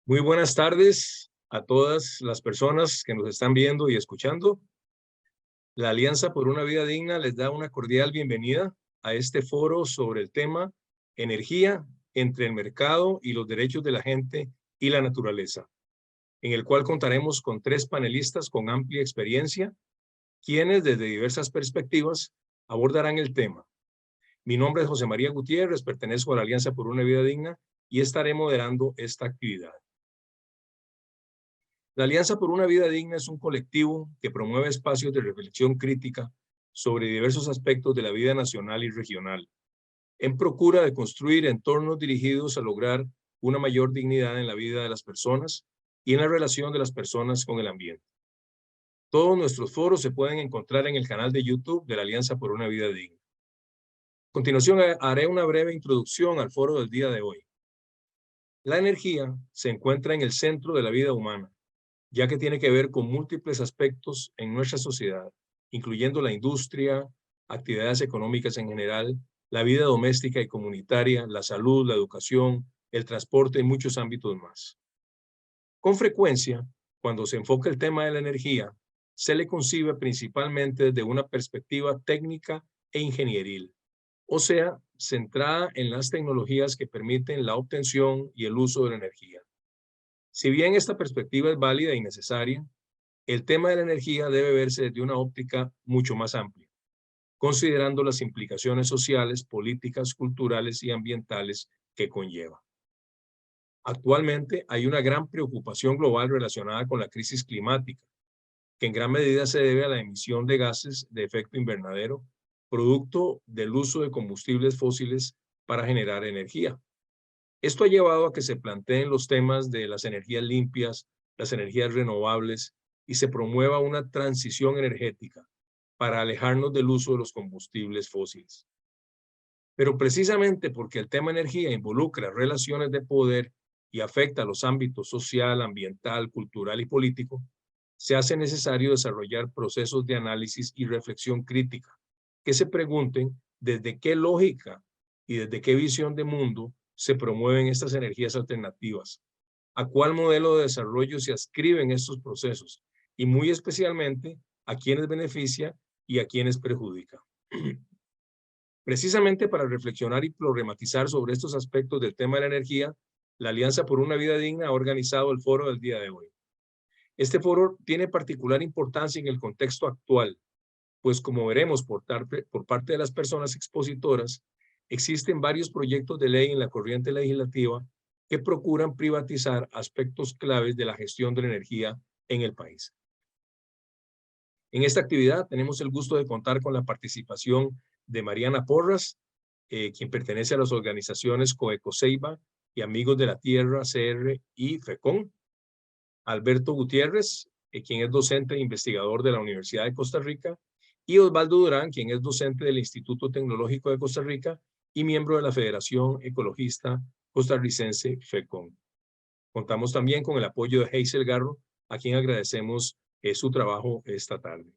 Muy buenas tardes a todas las personas que nos están viendo y escuchando. La Alianza por una Vida Digna les da una cordial bienvenida a este foro sobre el tema Energía entre el mercado y los derechos de la gente y la naturaleza, en el cual contaremos con 3 panelistas con amplia experiencia, quienes desde diversas perspectivas abordarán el tema. Mi nombre es José María Gutiérrez, pertenezco a la Alianza por una Vida Digna y estaré moderando esta actividad. La Alianza por una Vida Digna es un colectivo que promueve espacios de reflexión crítica sobre diversos aspectos de la vida nacional y regional, en procura de construir entornos dirigidos a lograr una mayor dignidad en la vida de las personas y en la relación de las personas con el ambiente. Todos nuestros foros se pueden encontrar en el canal de YouTube de la Alianza por una Vida Digna. A continuación haré una breve introducción al foro del día de hoy. La energía se encuentra en el centro de la vida humana, ya que tiene que ver con múltiples aspectos en nuestra sociedad, incluyendo la industria, actividades económicas en general, la vida doméstica y comunitaria, la salud, la educación, el transporte y muchos ámbitos más. Con frecuencia, cuando se enfoca el tema de la energía, se le concibe principalmente desde una perspectiva técnica e ingenieril, o sea, centrada en las tecnologías que permiten la obtención y el uso de la energía. Si bien esta perspectiva es válida y necesaria, el tema de la energía debe verse desde una óptica mucho más amplia, considerando las implicaciones sociales, políticas, culturales y ambientales que conlleva. Actualmente hay una gran preocupación global relacionada con la crisis climática, que en gran medida se debe a la emisión de gases de efecto invernadero, producto del uso de combustibles fósiles para generar energía. Esto ha llevado a que se planteen los temas de las energías limpias, las energías renovables y se promueva una transición energética para alejarnos del uso de los combustibles fósiles. Pero precisamente porque el tema energía involucra relaciones de poder y afecta a los ámbitos social, ambiental, cultural y político, se hace necesario desarrollar procesos de análisis y reflexión crítica que se pregunten desde qué lógica y desde qué visión de mundo se promueven estas energías alternativas, a cuál modelo de desarrollo se adscriben estos procesos y muy especialmente a quiénes beneficia y a quiénes perjudica. Precisamente para reflexionar y problematizar sobre estos aspectos del tema de la energía, la Alianza por una Vida Digna ha organizado el foro del día de hoy. Este foro tiene particular importancia en el contexto actual, pues como veremos por parte de las personas expositoras, existen varios proyectos de ley en la corriente legislativa que procuran privatizar aspectos claves de la gestión de la energía en el país. En esta actividad tenemos el gusto de contar con la participación de Mariana Porras, quien pertenece a las organizaciones Coecoseiba y Amigos de la Tierra, CR y FECON. Alberto Gutiérrez, quien es docente e investigador de la Universidad de Costa Rica, y Osvaldo Durán, quien es docente del Instituto Tecnológico de Costa Rica y miembro de la Federación Ecologista Costarricense FECON. Contamos también con el apoyo de Hazel Garro, a quien agradecemos su trabajo esta tarde.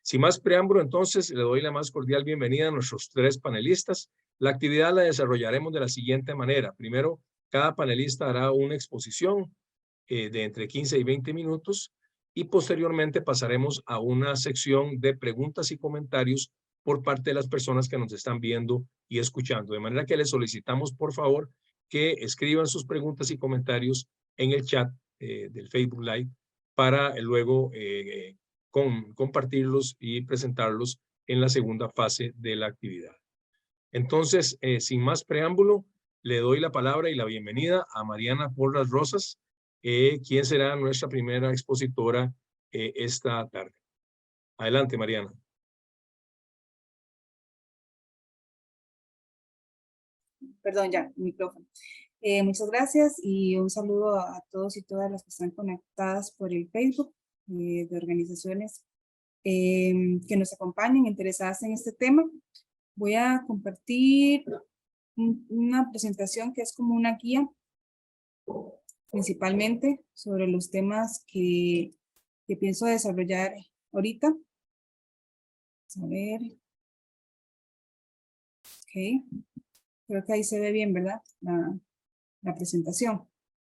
Sin más preámbulo, entonces, le doy la más cordial bienvenida a nuestros 3 panelistas. La actividad la desarrollaremos de la siguiente manera. Primero, cada panelista hará una exposición de entre 15 y 20 minutos y posteriormente pasaremos a una sección de preguntas y comentarios por parte de las personas que nos están viendo y escuchando. De manera que les solicitamos, por favor, que escriban sus preguntas y comentarios en el chat del Facebook Live para luego compartirlos y presentarlos en la segunda fase de la actividad. Entonces, sin más preámbulo, le doy la palabra y la bienvenida a Mariana Porras Rosas, quien será nuestra primera expositora esta tarde. Adelante, Mariana. Perdón, ya, el micrófono. Muchas gracias y un saludo a todos y todas las que están conectadas por el Facebook de organizaciones que nos acompañen, interesadas en este tema. Voy a compartir una presentación que es como una guía, principalmente sobre los temas que pienso desarrollar ahorita. Vamos a ver. Ok. Creo que ahí se ve bien, ¿verdad? La presentación.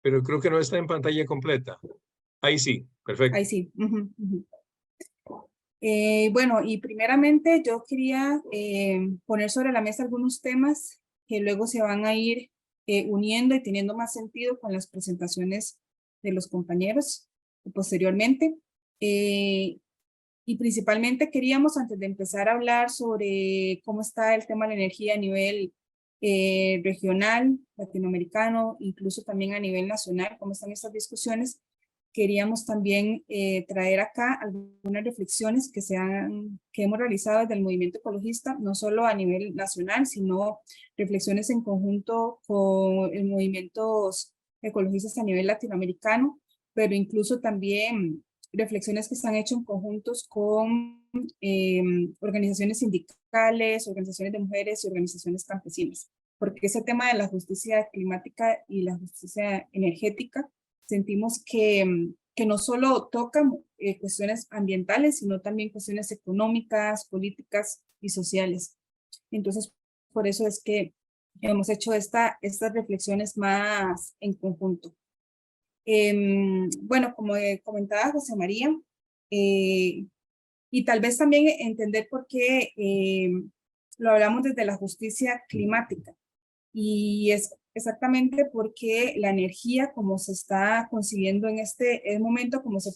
pero creo que no está en pantalla completa. Ahí sí, Ahí perfecto. sí. Bueno, y primeramente yo quería poner sobre la mesa algunos temas que luego se van a ir uniendo y teniendo más sentido con las presentaciones de los compañeros posteriormente. Y principalmente queríamos, antes de empezar a hablar sobre cómo está el tema de la energía a nivel regional, latinoamericano, incluso también a nivel nacional, cómo están estas discusiones, queríamos también traer acá algunas reflexiones que hemos realizado desde el movimiento ecologista, no solo a nivel nacional, sino reflexiones en conjunto con el movimientos ecologistas a nivel latinoamericano, pero incluso también reflexiones que se han hecho en conjuntos con organizaciones sindicales, organizaciones de mujeres y organizaciones campesinas, porque ese tema de la justicia climática y la justicia energética sentimos que no solo tocan cuestiones ambientales, sino también cuestiones económicas, políticas y sociales. Entonces, por eso es que hemos hecho estas reflexiones más en conjunto. Bueno, como comentaba José María, y tal vez también entender por qué lo hablamos desde la justicia climática. Y es exactamente porque la energía, como se está concibiendo en este momento, como se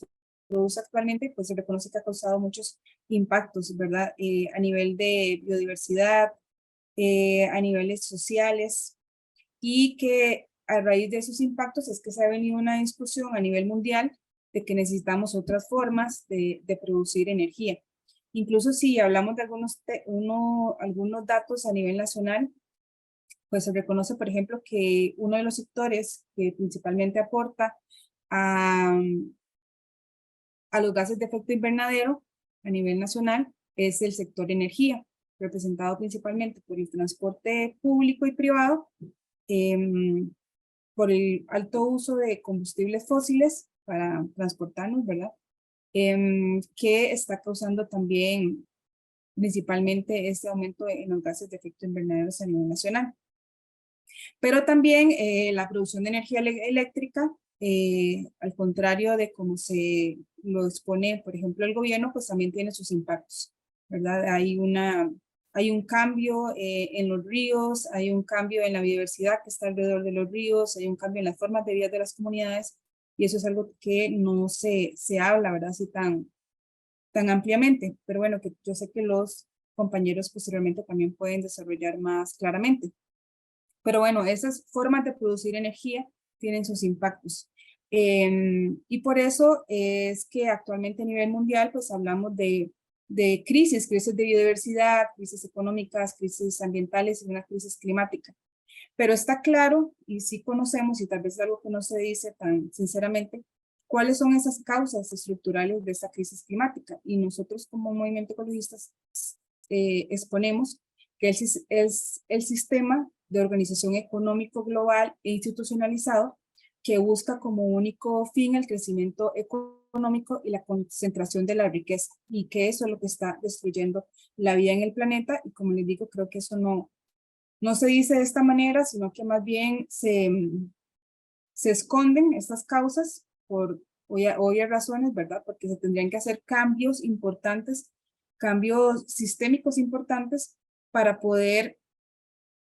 produce actualmente, pues se reconoce que ha causado muchos impactos, ¿verdad? A nivel de biodiversidad, a niveles sociales, y que a raíz de esos impactos es que se ha venido una discusión a nivel mundial de que necesitamos otras formas de producir energía. Incluso si hablamos de algunos datos a nivel nacional, pues se reconoce, por ejemplo, que uno de los sectores que principalmente aporta a, a los gases de efecto invernadero a nivel nacional es el sector energía, representado principalmente por el transporte público y privado, por el alto uso de combustibles fósiles para transportarnos, ¿verdad? Que está causando también principalmente este aumento en los gases de efecto invernadero a nivel nacional. Pero también la producción de energía eléctrica, al contrario de cómo se lo expone, por ejemplo, el gobierno, pues también tiene sus impactos, ¿verdad? Hay un cambio en los ríos, hay un cambio en la biodiversidad que está alrededor de los ríos, hay un cambio en las formas de vida de las comunidades, y eso es algo que no se habla, ¿verdad? Así tan ampliamente, pero bueno, que yo sé que los compañeros posteriormente también pueden desarrollar más claramente. Pero bueno, esas formas de producir energía tienen sus impactos. Y por eso es que actualmente a nivel mundial pues hablamos de crisis de biodiversidad, crisis económicas, crisis ambientales y una crisis climática. Pero está claro, y sí conocemos, y tal vez es algo que no se dice tan sinceramente, cuáles son esas causas estructurales de esta crisis climática. Y nosotros como movimiento ecologistas exponemos que es el sistema de organización económico global e institucionalizado que busca como único fin el crecimiento económico y la concentración de la riqueza, y que eso es lo que está destruyendo la vida en el planeta. Y como les digo, creo que eso no se dice de esta manera, sino que más bien se esconden estas causas por obvias razones, ¿verdad? Porque se tendrían que hacer cambios importantes, cambios sistémicos importantes para poder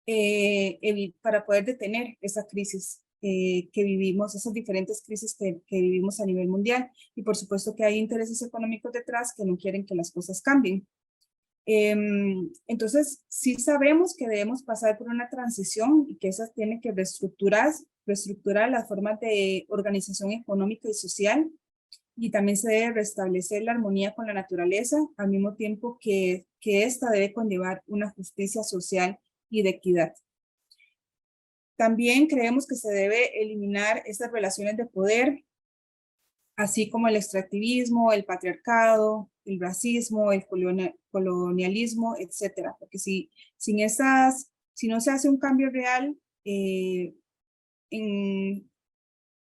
detener esa crisis que vivimos, esas diferentes crisis que vivimos a nivel mundial. Y por supuesto que hay intereses económicos detrás que no quieren que las cosas cambien. Entonces, sí sabemos que debemos pasar por una transición y que esa tiene que reestructurar las formas de organización económica y social, y también se debe restablecer la armonía con la naturaleza, al mismo tiempo que esta debe conllevar una justicia social y de equidad. También creemos que se debe eliminar estas relaciones de poder, así como el extractivismo, el patriarcado, el racismo, el colonialismo, etcétera. Porque si no se hace un cambio real,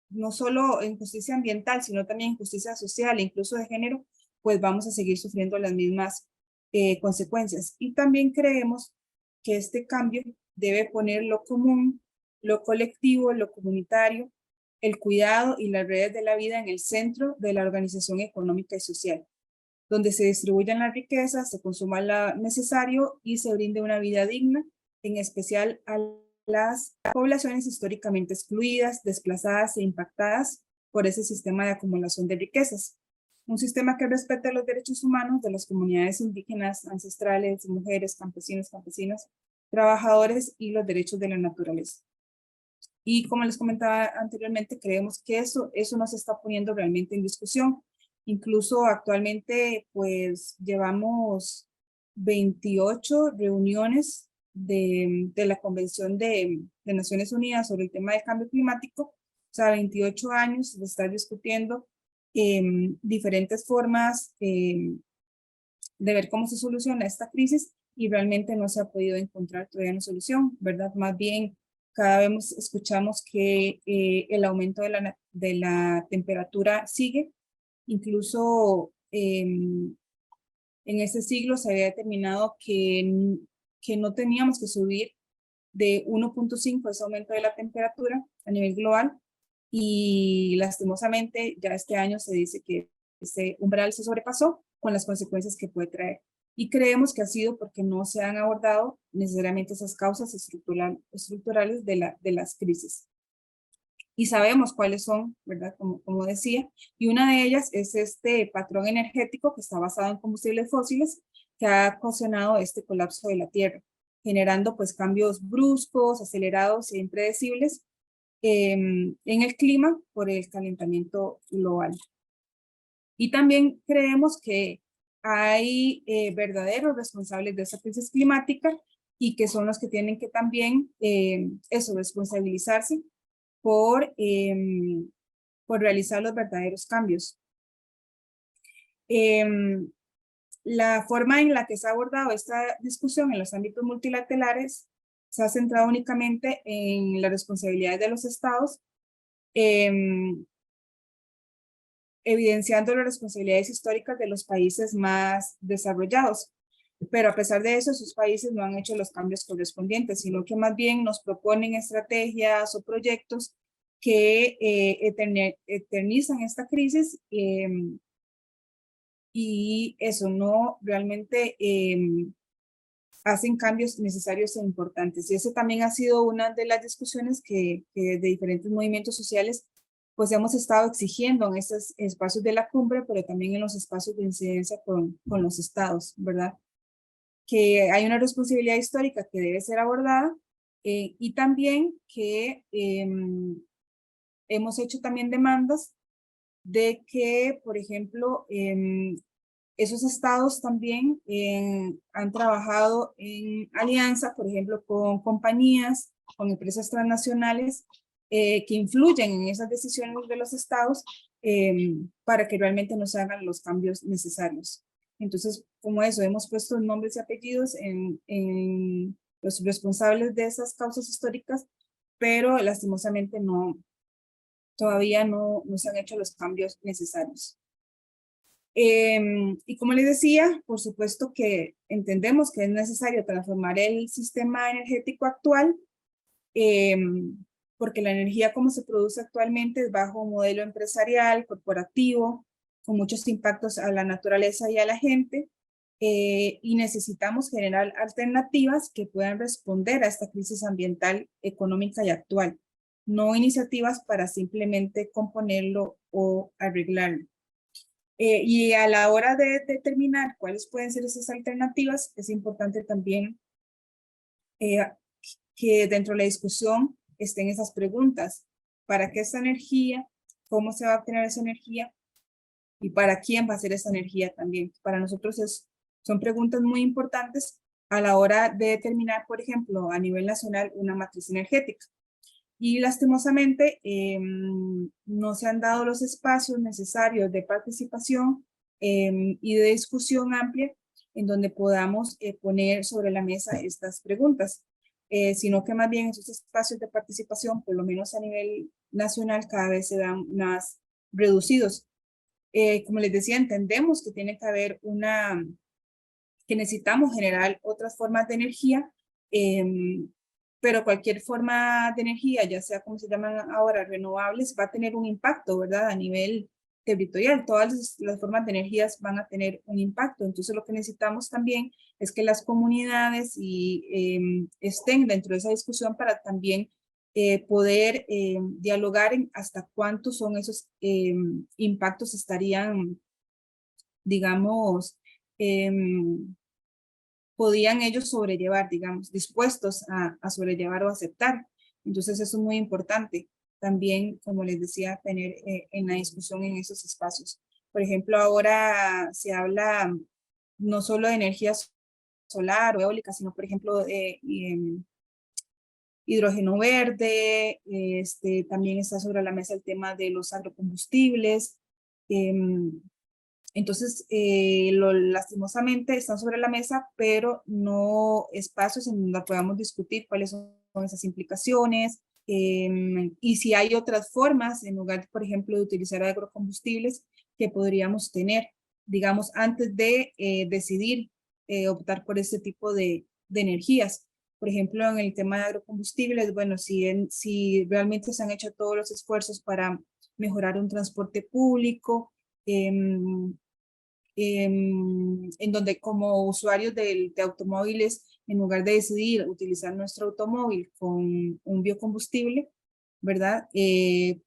no solo en justicia ambiental, sino también en justicia social e incluso de género, pues vamos a seguir sufriendo las mismas consecuencias. Y también creemos que este cambio debe poner lo común, lo colectivo, lo comunitario el cuidado y las redes de la vida en el centro de la organización económica y social, donde se distribuyan las riquezas, se consuma lo necesario y se brinde una vida digna, en especial a las poblaciones históricamente excluidas, desplazadas e impactadas por ese sistema de acumulación de riquezas. Un sistema que respete los derechos humanos de las comunidades indígenas, ancestrales, mujeres, campesinos, campesinas, trabajadores y los derechos de la naturaleza. Y como les comentaba anteriormente, creemos que eso no se está poniendo realmente en discusión. Incluso actualmente, pues, llevamos 28 reuniones de la Convención de Naciones Unidas sobre el tema del cambio climático. O sea, 28 años de estar discutiendo diferentes formas de ver cómo se soluciona esta crisis y realmente no se ha podido encontrar todavía una solución, ¿verdad? Más bien, cada vez escuchamos que el aumento de la temperatura sigue. Incluso en este siglo se había determinado que no teníamos que subir de 1.5 ese aumento de la temperatura a nivel global, y lastimosamente ya este año se dice que ese umbral se sobrepasó con las consecuencias que puede traer. Y creemos que ha sido porque no se han abordado necesariamente esas causas estructurales de las crisis. Y sabemos cuáles son, ¿verdad? Como decía, y una de ellas es este patrón energético que está basado en combustibles fósiles que ha ocasionado este colapso de la Tierra, generando pues cambios bruscos, acelerados e impredecibles en el clima por el calentamiento global. Y también creemos que hay verdaderos responsables de esa crisis climática y que son los que tienen que también responsabilizarse por realizar los verdaderos cambios. La forma en la que se ha abordado esta discusión en los ámbitos multilaterales se ha centrado únicamente en las responsabilidades de los estados, evidenciando las responsabilidades históricas de los países más desarrollados. Pero a pesar de eso, esos países no han hecho los cambios correspondientes, sino que más bien nos proponen estrategias o proyectos que eternizan esta crisis y eso no realmente hacen cambios necesarios e importantes. Y eso también ha sido una de las discusiones que de diferentes movimientos sociales pues hemos estado exigiendo en estos espacios de la cumbre, pero también en los espacios de incidencia con los estados, ¿verdad? Que hay una responsabilidad histórica que debe ser abordada y también que hemos hecho también demandas de que, por ejemplo, esos estados también han trabajado en alianza, por ejemplo, con compañías, con empresas transnacionales que influyen en esas decisiones de los estados para que realmente no se hagan los cambios necesarios. Entonces, como eso, hemos puesto nombres y apellidos en los responsables de esas causas históricas, pero lastimosamente todavía no se han hecho los cambios necesarios. Y como les decía, por supuesto que entendemos que es necesario transformar el sistema energético actual, porque la energía como se produce actualmente es bajo un modelo empresarial, corporativo, con muchos impactos a la naturaleza y a la gente, y necesitamos generar alternativas que puedan responder a esta crisis ambiental, económica y actual, no iniciativas para simplemente componerlo o arreglarlo. Y a la hora de determinar cuáles pueden ser esas alternativas, es importante también que dentro de la discusión estén esas preguntas. ¿Para qué esa energía? ¿Cómo se va a obtener esa energía? ¿Y para quién va a ser esa energía también? Para nosotros son preguntas muy importantes a la hora de determinar, por ejemplo, a nivel nacional, una matriz energética. Y lastimosamente no se han dado los espacios necesarios de participación y de discusión amplia en donde podamos poner sobre la mesa estas preguntas, sino que más bien esos espacios de participación, por lo menos a nivel nacional, cada vez se dan más reducidos. Como les decía, entendemos que tiene que haber que necesitamos generar otras formas de energía pero cualquier forma de energía, ya sea como se llaman ahora renovables, va a tener un impacto, ¿verdad? A nivel territorial, todas las formas de energías van a tener un impacto. Entonces lo que necesitamos también es que las comunidades estén dentro de esa discusión para también poder dialogar en hasta cuántos son esos impactos estarían, digamos, podían ellos sobrellevar, digamos, dispuestos a sobrellevar o aceptar. Entonces eso es muy importante. También, como les decía, tener en la discusión en esos espacios. Por ejemplo, ahora se habla no solo de energía solar o eólica, sino, por ejemplo, de hidrógeno verde, también está sobre la mesa el tema de los agrocombustibles. Entonces, lastimosamente están sobre la mesa, pero no espacios en donde podamos discutir cuáles son esas implicaciones y si hay otras formas, en lugar, por ejemplo, de utilizar agrocombustibles, que podríamos tener, digamos, antes de decidir optar por este tipo de energías. Por ejemplo, en el tema de agrocombustibles, bueno, si realmente se han hecho todos los esfuerzos para mejorar un transporte público, en donde como usuarios de automóviles, en lugar de decidir utilizar nuestro automóvil con un biocombustible, ¿verdad?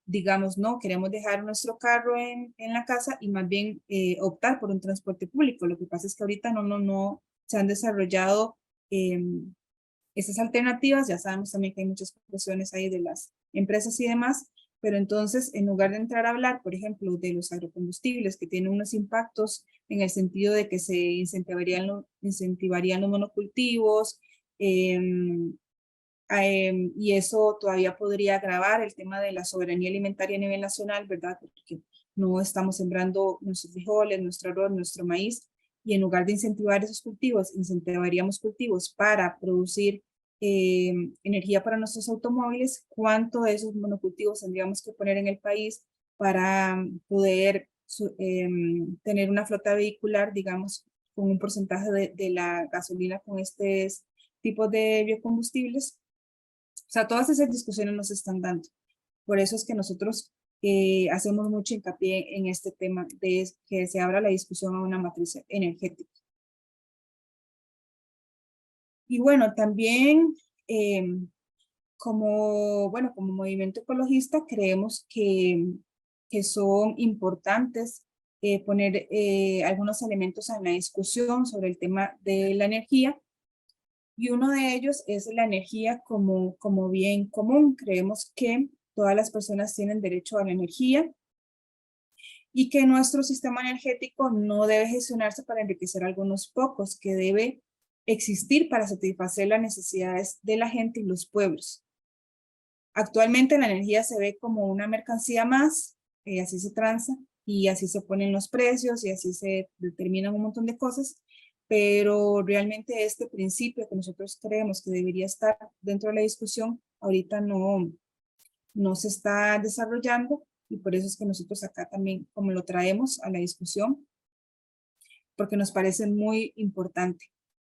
Digamos, no, queremos dejar nuestro carro en la casa y más bien optar por un transporte público. Lo que pasa es que ahorita no se han desarrollado esas alternativas. Ya sabemos también que hay muchas presiones ahí de las empresas y demás, pero entonces, en lugar de entrar a hablar, por ejemplo, de los agrocombustibles que tienen unos impactos en el sentido de que se incentivarían los monocultivos, y eso todavía podría agravar el tema de la soberanía alimentaria a nivel nacional, ¿verdad? Porque no estamos sembrando nuestros frijoles, nuestro arroz, nuestro maíz, y en lugar de incentivar esos cultivos, incentivaríamos cultivos para producir energía para nuestros automóviles. ¿Cuánto de esos monocultivos tendríamos que poner en el país para poder tener una flota vehicular, digamos, con un porcentaje de la gasolina con estos tipos de biocombustibles? O sea, todas esas discusiones nos están dando. Por eso es que nosotros hacemos mucho hincapié en este tema de que se abra la discusión a una matriz energética. Y bueno, también como movimiento ecologista creemos que son importantes poner algunos elementos en la discusión sobre el tema de la energía. Y uno de ellos es la energía como bien común. Creemos que todas las personas tienen derecho a la energía y que nuestro sistema energético no debe gestionarse para enriquecer a algunos pocos, que debe existir para satisfacer las necesidades de la gente y los pueblos. Actualmente la energía se ve como una mercancía más, así se transa y así se ponen los precios y así se determinan un montón de cosas, pero realmente este principio que nosotros creemos que debería estar dentro de la discusión, ahorita no se está desarrollando y por eso es que nosotros acá también como lo traemos a la discusión, porque nos parece muy importante.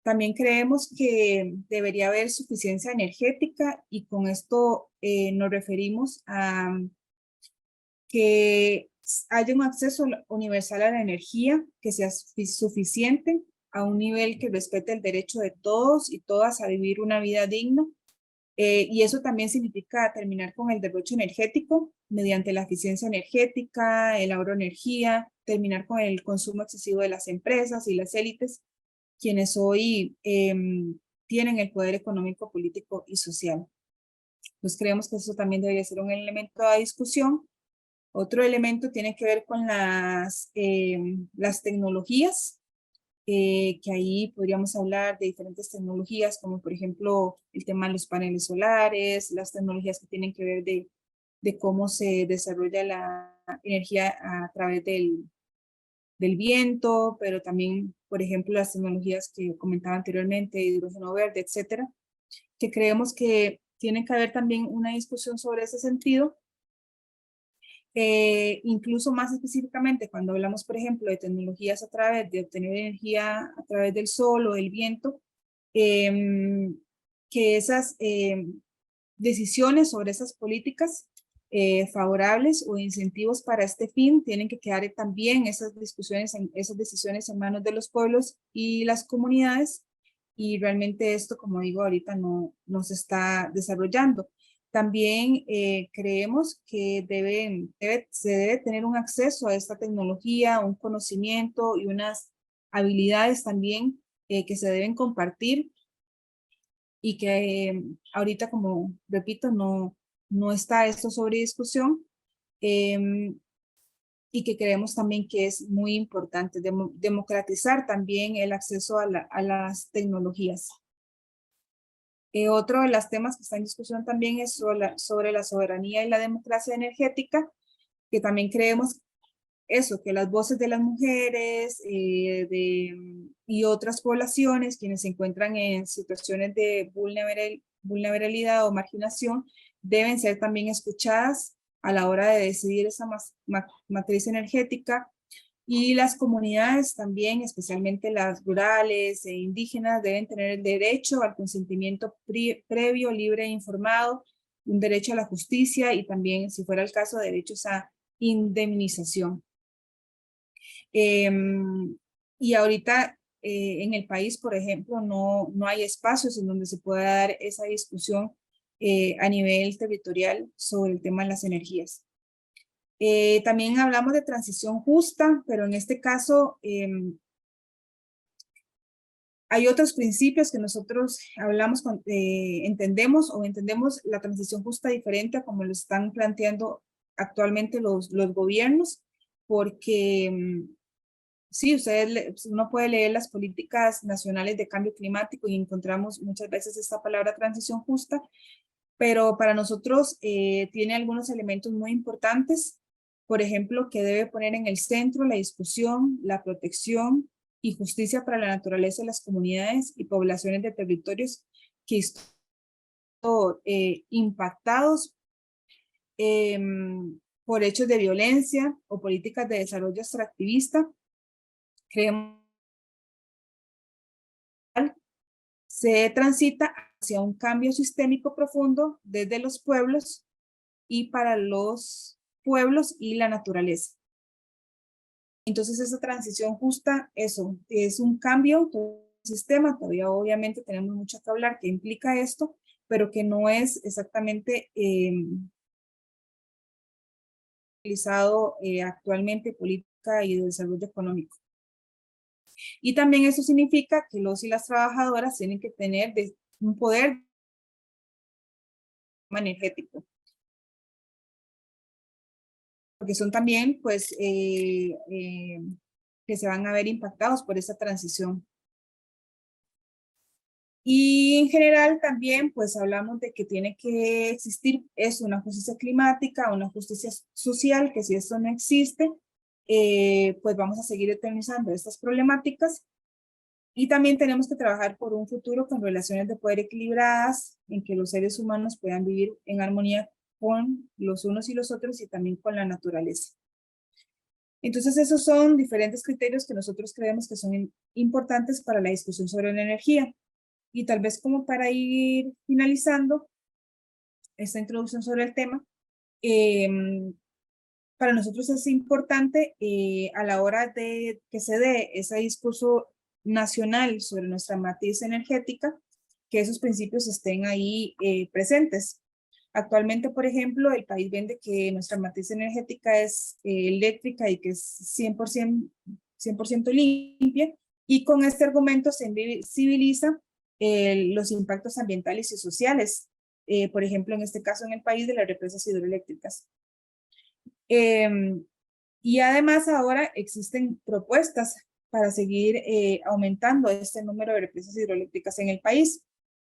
También creemos que debería haber suficiencia energética y con esto nos referimos a que haya un acceso universal a la energía que sea suficiente a un nivel que respete el derecho de todos y todas a vivir una vida digna. Y eso también significa terminar con el derroche energético mediante la eficiencia energética, el ahorro de energía, terminar con el consumo excesivo de las empresas y las élites, quienes hoy tienen el poder económico, político y social. Pues creemos que eso también debería ser un elemento de discusión. Otro elemento tiene que ver con las tecnologías, que ahí podríamos hablar de diferentes tecnologías, como por ejemplo el tema de los paneles solares, las tecnologías que tienen que ver de cómo se desarrolla la energía a través del viento, pero también, por ejemplo, las tecnologías que comentaba anteriormente, hidrógeno verde, etcétera, que creemos que tiene que haber también una discusión sobre ese sentido. Incluso más específicamente cuando hablamos, por ejemplo, de tecnologías a través de obtener energía a través del sol o del viento, que esas decisiones sobre esas políticas favorables o incentivos para este fin tienen que quedar también esas decisiones en manos de los pueblos y las comunidades, y realmente esto, como digo, ahorita no se está desarrollando. También creemos que se debe tener un acceso a esta tecnología, un conocimiento y unas habilidades también que se deben compartir, y que ahorita, como repito, no está esto sobre discusión, y que creemos también que es muy importante democratizar también el acceso a las tecnologías. Otro de los temas que está en discusión también es sobre la soberanía y la democracia energética, que también creemos eso, que las voces de las mujeres y otras poblaciones, quienes se encuentran en situaciones de vulnerabilidad o marginación, deben ser también escuchadas a la hora de decidir esa matriz energética. Y las comunidades también, especialmente las rurales e indígenas, deben tener el derecho al consentimiento previo, libre e informado, un derecho a la justicia y también, si fuera el caso, derechos a indemnización. Y ahorita en el país, por ejemplo, no hay espacios en donde se pueda dar esa discusión a nivel territorial sobre el tema de las energías. También hablamos de transición justa, pero en este caso hay otros principios que nosotros entendemos la transición justa diferente a como lo están planteando actualmente los gobiernos, porque sí, uno puede leer las políticas nacionales de cambio climático y encontramos muchas veces esta palabra transición justa, pero para nosotros tiene algunos elementos muy importantes. Por ejemplo, que debe poner en el centro la discusión, la protección y justicia para la naturaleza de las comunidades y poblaciones de territorios que están impactados por hechos de violencia o políticas de desarrollo extractivista. Creemos que se transita hacia un cambio sistémico profundo desde los pueblos y para los pueblos y la naturaleza. Entonces esa transición justa, eso, es un cambio del sistema. Todavía obviamente tenemos mucho que hablar que implica esto, pero que no es exactamente utilizado actualmente política y de desarrollo económico. Y también eso significa que los y las trabajadoras tienen que tener un poder energético, porque son también, pues, que se van a ver impactados por esa transición. Y en general también, pues, hablamos de que tiene que existir una justicia climática, una justicia social, que si esto no existe, pues vamos a seguir eternizando estas problemáticas. Y también tenemos que trabajar por un futuro con relaciones de poder equilibradas, en que los seres humanos puedan vivir en armonía con los unos y los otros y también con la naturaleza. Entonces esos son diferentes criterios que nosotros creemos que son importantes para la discusión sobre la energía. Y tal vez como para ir finalizando esta introducción sobre el tema, para nosotros es importante a la hora de que se dé ese discurso nacional sobre nuestra matriz energética, que esos principios estén ahí presentes. Actualmente, por ejemplo, el país vende que nuestra matriz energética es eléctrica y que es 100% limpia, y con este argumento se invisibiliza los impactos ambientales y sociales, por ejemplo, en este caso en el país de las represas hidroeléctricas. Y además ahora existen propuestas para seguir aumentando este número de represas hidroeléctricas en el país.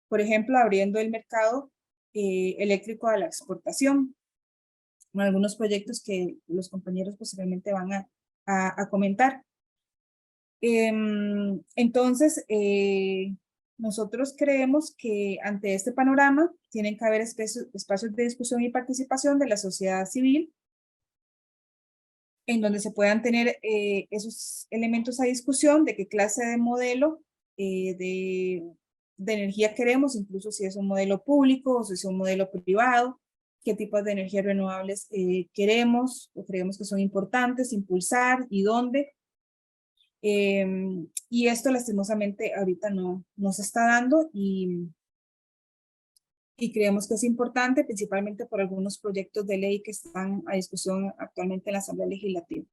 Por ejemplo, abriendo el mercado eléctrico a la exportación. Algunos proyectos que los compañeros posiblemente van a comentar. Entonces, nosotros creemos que ante este panorama tienen que haber espacios de discusión y participación de la sociedad civil, en donde se puedan tener esos elementos a discusión de qué clase de modelo de de energía queremos, incluso si es un modelo público o si es un modelo privado, qué tipos de energías renovables queremos o creemos que son importantes, impulsar y dónde. Y esto lastimosamente ahorita no se está dando y creemos que es importante, principalmente por algunos proyectos de ley que están a discusión actualmente en la Asamblea Legislativa.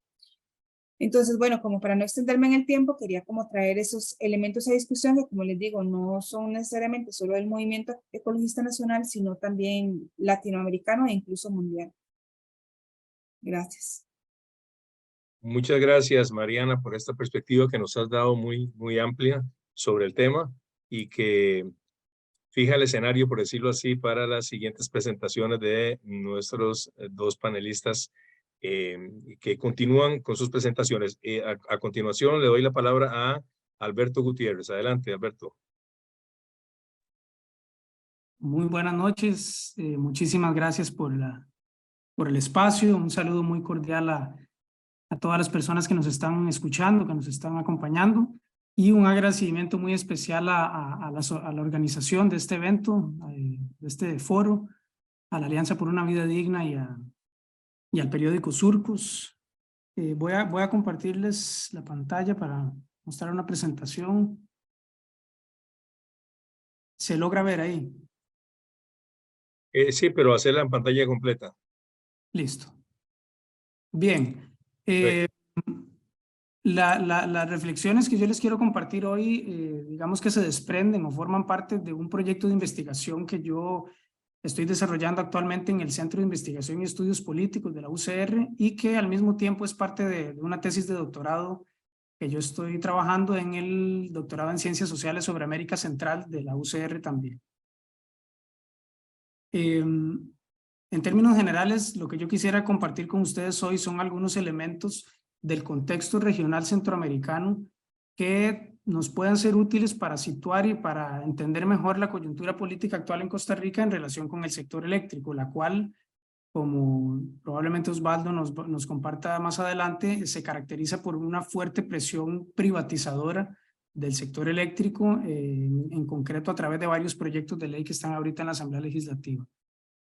Entonces, bueno, como para no extenderme en el tiempo, quería como traer esos elementos a discusión que, como les digo, no son necesariamente solo del movimiento ecologista nacional, sino también latinoamericano e incluso mundial. Gracias. Muchas gracias, Mariana, por esta perspectiva que nos has dado muy amplia sobre el tema y que fija el escenario, por decirlo así, para las siguientes presentaciones de nuestros dos panelistas que continúan con sus presentaciones. A continuación, le doy la palabra a Alberto Gutiérrez. Adelante, Alberto. Muy buenas noches. Muchísimas gracias por el espacio. Un saludo muy cordial a todas las personas que nos están escuchando, que nos están acompañando. Y un agradecimiento muy especial a la organización de este evento, de este foro, a la Alianza por una Vida Digna y al periódico Surcos. Voy a compartirles la pantalla para mostrar una presentación. ¿Se logra ver ahí? Sí, pero hacerla en pantalla completa. Listo. Bien. Las reflexiones que yo les quiero compartir hoy, digamos que se desprenden o forman parte de un proyecto de investigación que yo estoy desarrollando actualmente en el Centro de Investigación y Estudios Políticos de la UCR y que al mismo tiempo es parte de una tesis de doctorado que yo estoy trabajando en el doctorado en Ciencias Sociales sobre América Central de la UCR también. En términos generales, lo que yo quisiera compartir con ustedes hoy son algunos elementos del contexto regional centroamericano que nos puedan ser útiles para situar y para entender mejor la coyuntura política actual en Costa Rica en relación con el sector eléctrico, la cual, como probablemente Osvaldo nos comparta más adelante, se caracteriza por una fuerte presión privatizadora del sector eléctrico, en concreto a través de varios proyectos de ley que están ahorita en la Asamblea Legislativa.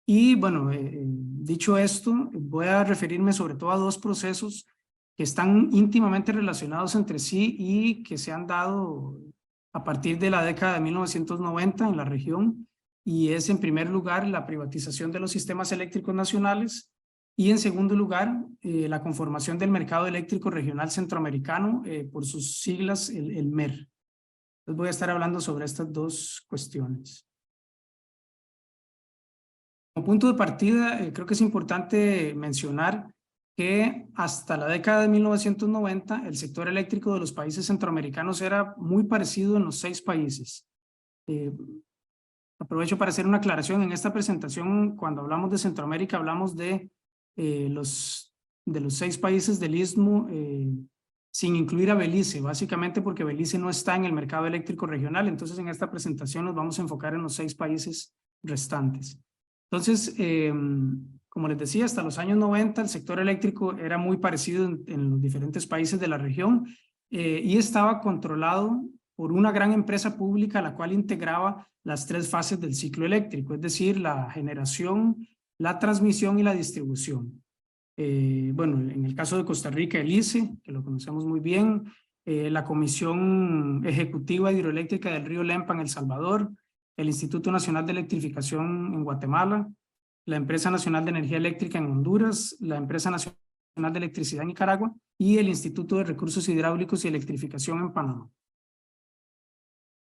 Y bueno, dicho esto, voy a referirme sobre todo a dos procesos que están íntimamente relacionados entre sí y que se han dado a partir de la década de 1990 en la región, y es en primer lugar la privatización de los sistemas eléctricos nacionales y en segundo lugar la conformación del mercado eléctrico regional centroamericano, por sus siglas el MER. Entonces voy a estar hablando sobre estas dos cuestiones. Como punto de partida, creo que es importante mencionar que hasta la década de 1990 el sector eléctrico de los países centroamericanos era muy parecido en los 6 países. Aprovecho para hacer una aclaración. En esta presentación, cuando hablamos de Centroamérica, hablamos de los 6 países del Istmo, sin incluir a Belice, básicamente porque Belice no está en el mercado eléctrico regional. Entonces, en esta presentación nos vamos a enfocar en los 6 países restantes. Entonces, como les decía, hasta los años 90 el sector eléctrico era muy parecido en los diferentes países de la región y estaba controlado por una gran empresa pública la cual integraba las 3 fases del ciclo eléctrico, es decir, la generación, la transmisión y la distribución. Bueno, en el caso de Costa Rica, el ICE, que lo conocemos muy bien, la Comisión Ejecutiva Hidroeléctrica del Río Lempa en El Salvador, el Instituto Nacional de Electrificación en Guatemala, la Empresa Nacional de Energía Eléctrica en Honduras, la Empresa Nacional de Electricidad en Nicaragua y el Instituto de Recursos Hidráulicos y Electrificación en Panamá.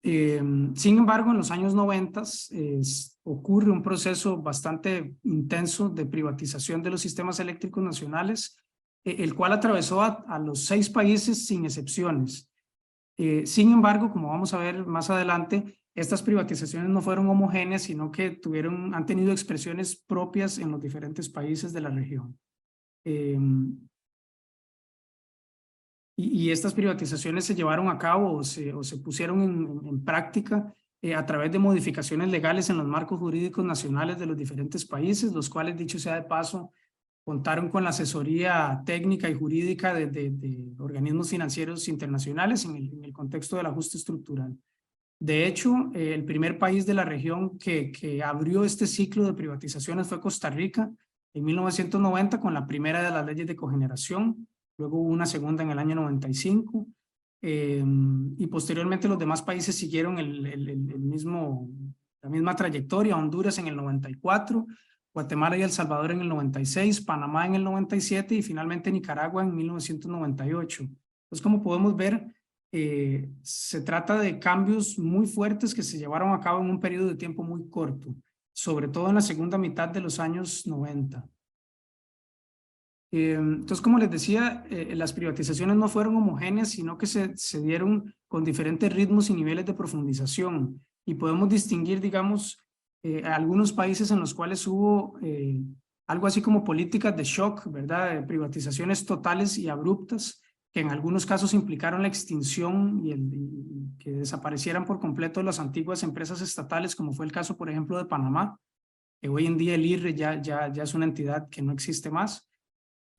Sin embargo, en los años 90 ocurre un proceso bastante intenso de privatización de los sistemas eléctricos nacionales, el cual atravesó a los 6 países sin excepciones. Sin embargo, como vamos a ver más adelante, estas privatizaciones no fueron homogéneas, sino que han tenido expresiones propias en los diferentes países de la región. Y estas privatizaciones se llevaron a cabo o se pusieron en práctica a través de modificaciones legales en los marcos jurídicos nacionales de los diferentes países, los cuales, dicho sea de paso, contaron con la asesoría técnica y jurídica de organismos financieros internacionales en el contexto del ajuste estructural. De hecho, el primer país de la región que abrió este ciclo de privatizaciones fue Costa Rica en 1990 con la primera de las leyes de cogeneración, luego hubo una segunda en el año 95 y posteriormente los demás países siguieron la misma trayectoria, Honduras en el 94, Guatemala y El Salvador en el 96, Panamá en el 97 y finalmente Nicaragua en 1998. Entonces, como podemos ver, se trata de cambios muy fuertes que se llevaron a cabo en un periodo de tiempo muy corto, sobre todo en la segunda mitad de los años 90. Entonces, como les decía, las privatizaciones no fueron homogéneas, sino que se dieron con diferentes ritmos y niveles de profundización. Y podemos distinguir, digamos, algunos países en los cuales hubo algo así como políticas de shock, ¿verdad? Privatizaciones totales y abruptas, que en algunos casos implicaron la extinción y que desaparecieran por completo las antiguas empresas estatales, como fue el caso, por ejemplo, de Panamá, que hoy en día el IRRE ya es una entidad que no existe más.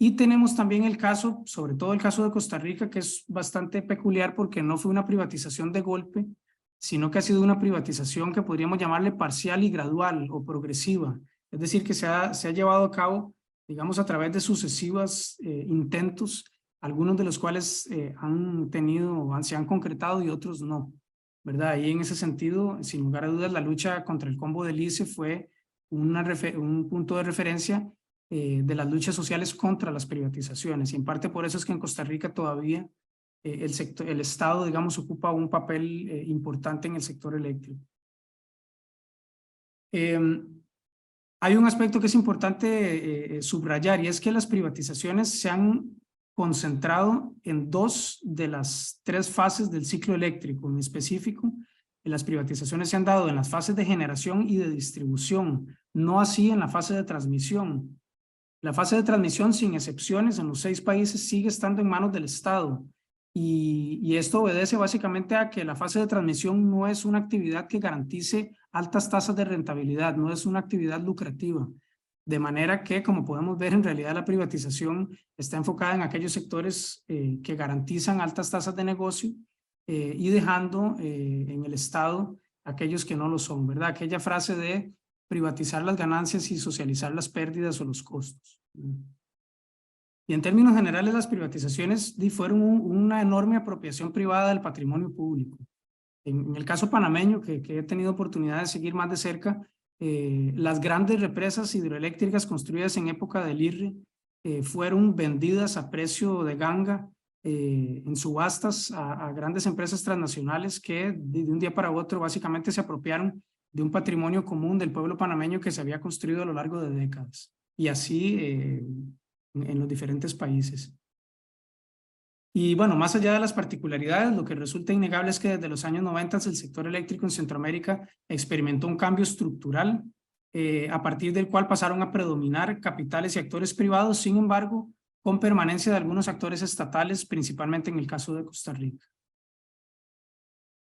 Y tenemos también el caso, sobre todo el caso de Costa Rica, que es bastante peculiar porque no fue una privatización de golpe, sino que ha sido una privatización que podríamos llamarle parcial y gradual o progresiva. Es decir, que se ha llevado a cabo, digamos, a través de sucesivos intentos, algunos de los cuales se han concretado y otros no, ¿verdad? Y en ese sentido, sin lugar a dudas, la lucha contra el combo del ICE fue un punto de referencia de las luchas sociales contra las privatizaciones. Y en parte por eso es que en Costa Rica todavía el Estado, digamos, ocupa un papel importante en el sector eléctrico. Hay un aspecto que es importante subrayar y es que las privatizaciones se han concentrado en 2 de las 3 fases del ciclo eléctrico. En específico, las privatizaciones se han dado en las fases de generación y de distribución, no así en la fase de transmisión. La fase de transmisión, sin excepciones, en los 6 países sigue estando en manos del Estado. Y esto obedece básicamente a que la fase de transmisión no es una actividad que garantice altas tasas de rentabilidad, no es una actividad lucrativa. De manera que, como podemos ver, en realidad la privatización está enfocada en aquellos sectores que garantizan altas tasas de negocio y dejando en el Estado aquellos que no lo son, ¿verdad? Aquella frase de privatizar las ganancias y socializar las pérdidas o los costos. Y en términos generales, las privatizaciones fueron una enorme apropiación privada del patrimonio público. En el caso panameño, que he tenido oportunidad de seguir más de cerca, las grandes represas hidroeléctricas construidas en época del IRRE fueron vendidas a precio de ganga en subastas a grandes empresas transnacionales que de un día para otro básicamente se apropiaron de un patrimonio común del pueblo panameño que se había construido a lo largo de décadas. Y así en los diferentes países. Y bueno, más allá de las particularidades, lo que resulta innegable es que desde los años 90 el sector eléctrico en Centroamérica experimentó un cambio estructural a partir del cual pasaron a predominar capitales y actores privados, sin embargo, con permanencia de algunos actores estatales, principalmente en el caso de Costa Rica.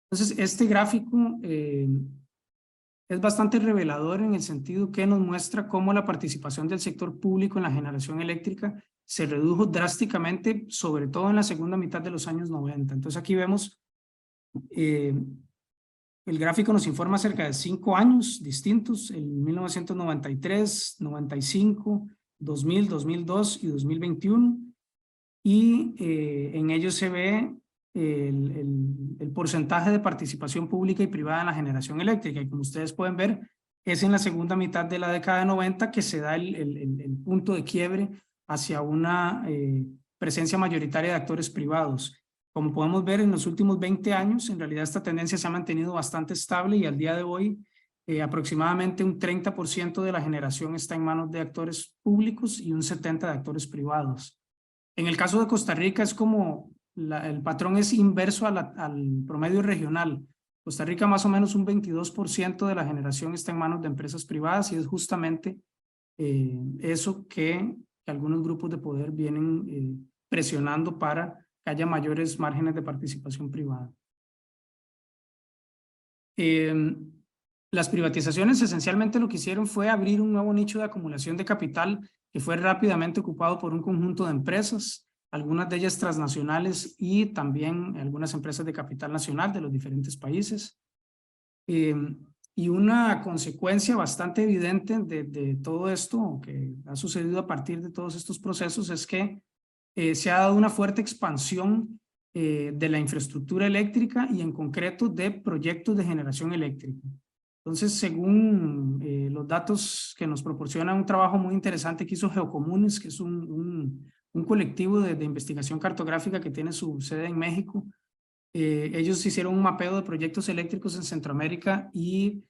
Entonces, este gráfico es bastante revelador en el sentido que nos muestra cómo la participación del sector público en la generación eléctrica se redujo drásticamente, sobre todo en la segunda mitad de los años 90. Entonces aquí vemos, el gráfico nos informa acerca de 5 años distintos, en 1993, 95, 2000, 2002 y 2021. Y en ellos se ve el porcentaje de participación pública y privada en la generación eléctrica. Y como ustedes pueden ver, es en la segunda mitad de la década de 90 que se da el punto de quiebre hacia una presencia mayoritaria de actores privados. Como podemos ver, en los últimos 20 años, en realidad esta tendencia se ha mantenido bastante estable y al día de hoy aproximadamente un 30% de la generación está en manos de actores públicos y un 70% de actores privados. En el caso de Costa Rica es como el patrón es inverso al promedio regional. Costa Rica más o menos un 22% de la generación está en manos de empresas privadas y es justamente eso que algunos grupos de poder vienen presionando para que haya mayores márgenes de participación privada. Las privatizaciones esencialmente lo que hicieron fue abrir un nuevo nicho de acumulación de capital que fue rápidamente ocupado por un conjunto de empresas, algunas de ellas transnacionales y también algunas empresas de capital nacional de los diferentes países. Y una consecuencia bastante evidente de todo esto que ha sucedido a partir de todos estos procesos es que se ha dado una fuerte expansión de la infraestructura eléctrica y en concreto de proyectos de generación eléctrica. Entonces, según los datos que nos proporciona un trabajo muy interesante que hizo Geocomunes, que es un colectivo de investigación cartográfica que tiene su sede en México, ellos hicieron un mapeo de proyectos eléctricos en Centroamérica y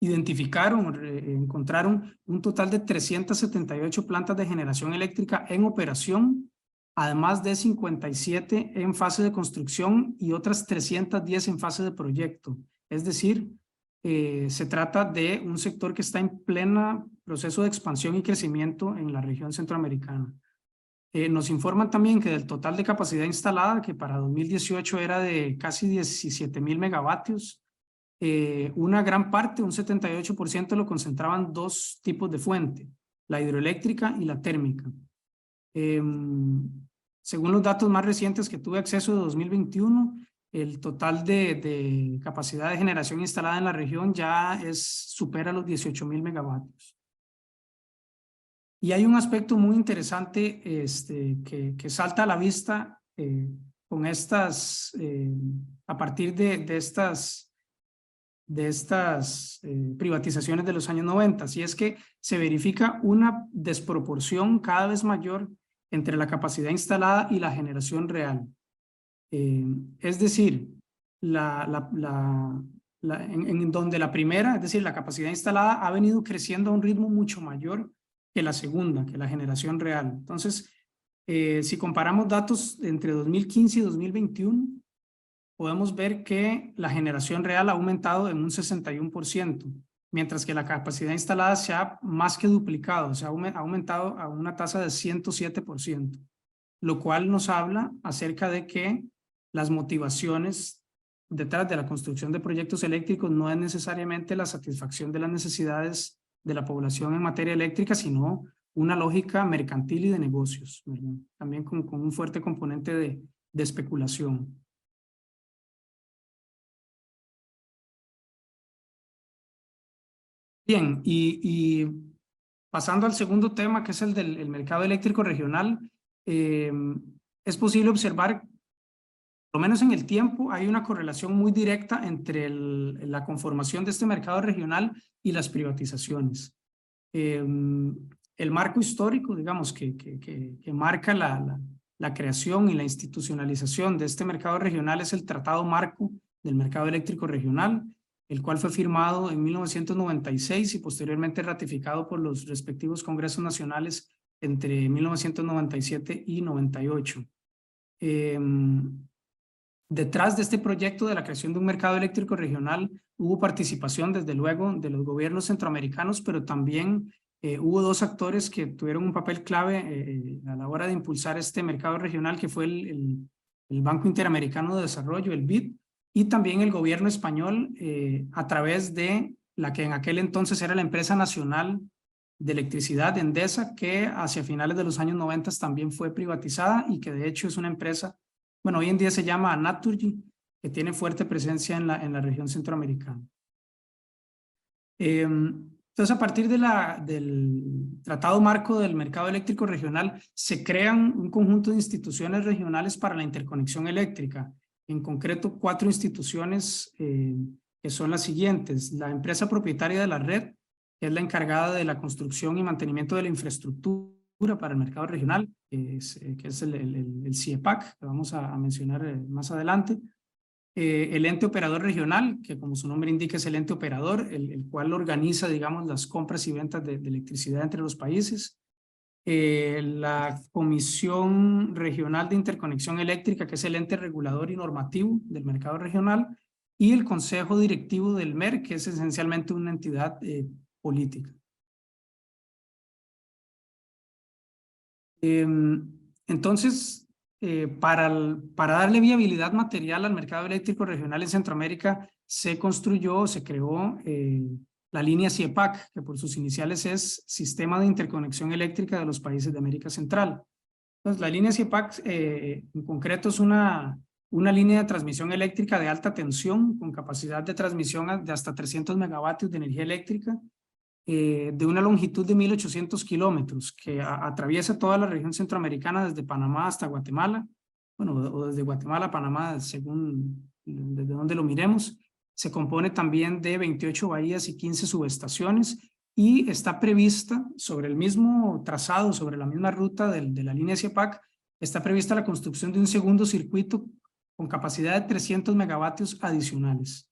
encontraron un total de 378 plantas de generación eléctrica en operación, además de 57 en fase de construcción y otras 310 en fase de proyecto. Es decir, se trata de un sector que está en pleno proceso de expansión y crecimiento en la región centroamericana. Nos informan también que del total de capacidad instalada, que para 2018 era de casi 17,000 megavatios, una gran parte, un 78%, lo concentraban dos tipos de fuente, la hidroeléctrica y la térmica. Según los datos más recientes que tuve acceso de 2021, el total de capacidad de generación instalada en la región ya supera los 18,000 megavatios. Y hay un aspecto muy interesante que salta a la vista con a partir de estas privatizaciones de los años 90, y es que se verifica una desproporción cada vez mayor entre la capacidad instalada y la generación real. Es decir, en donde la primera, es decir, la capacidad instalada ha venido creciendo a un ritmo mucho mayor que la segunda, que la generación real. Entonces, si comparamos datos entre 2015 y 2021, podemos ver que la generación real ha aumentado en un 61%, mientras que la capacidad instalada se ha más que duplicado, se ha aumentado a una tasa de 107%, lo cual nos habla acerca de que las motivaciones detrás de la construcción de proyectos eléctricos no es necesariamente la satisfacción de las necesidades de la población en materia eléctrica, sino una lógica mercantil y de negocios, ¿verdad? También con un fuerte componente de especulación. Bien, y pasando al segundo tema, que es el del mercado eléctrico regional, es posible observar, por lo menos en el tiempo, hay una correlación muy directa entre la conformación de este mercado regional y las privatizaciones. El marco histórico, digamos, que marca la creación y la institucionalización de este mercado regional es el Tratado Marco del Mercado Eléctrico Regional, el cual fue firmado en 1996 y posteriormente ratificado por los respectivos congresos nacionales entre 1997 y 98. Detrás de este proyecto de la creación de un mercado eléctrico regional hubo participación, desde luego, de los gobiernos centroamericanos, pero también hubo dos actores que tuvieron un papel clave a la hora de impulsar este mercado regional, que fue el Banco Interamericano de Desarrollo, el BID, y también el gobierno español a través de la que en aquel entonces era la Empresa Nacional de Electricidad, Endesa, que hacia finales de los años 90 también fue privatizada y que de hecho es una empresa, bueno, hoy en día se llama Naturgy, que tiene fuerte presencia en la región centroamericana. Entonces, a partir del Tratado Marco del Mercado Eléctrico Regional, se crean un conjunto de instituciones regionales para la interconexión eléctrica. En concreto, 4 instituciones que son las siguientes: la empresa propietaria de la red, que es la encargada de la construcción y mantenimiento de la infraestructura para el mercado regional, que es el CIEPAC, que vamos a mencionar más adelante. El ente operador regional, que como su nombre indica es el ente operador, el cual organiza, digamos, las compras y ventas de electricidad entre los países. La Comisión Regional de Interconexión Eléctrica, que es el ente regulador y normativo del mercado regional, y el Consejo Directivo del MER, que es esencialmente una entidad política. Entonces, para darle viabilidad material al mercado eléctrico regional en Centroamérica, se creó la línea CIEPAC, que por sus iniciales es Sistema de Interconexión Eléctrica de los Países de América Central. Entonces, la línea CIEPAC en concreto es una una línea de transmisión eléctrica de alta tensión con capacidad de transmisión de hasta 300 megavatios de energía eléctrica, de una longitud de 1.800 kilómetros, que atraviesa toda la región centroamericana desde Panamá hasta Guatemala, bueno, o desde Guatemala a Panamá, según desde donde lo miremos. Se compone también de 28 bahías y 15 subestaciones, y está prevista sobre el mismo trazado, sobre la misma ruta de la línea CIEPAC, está prevista la construcción de un segundo circuito con capacidad de 300 megavatios adicionales.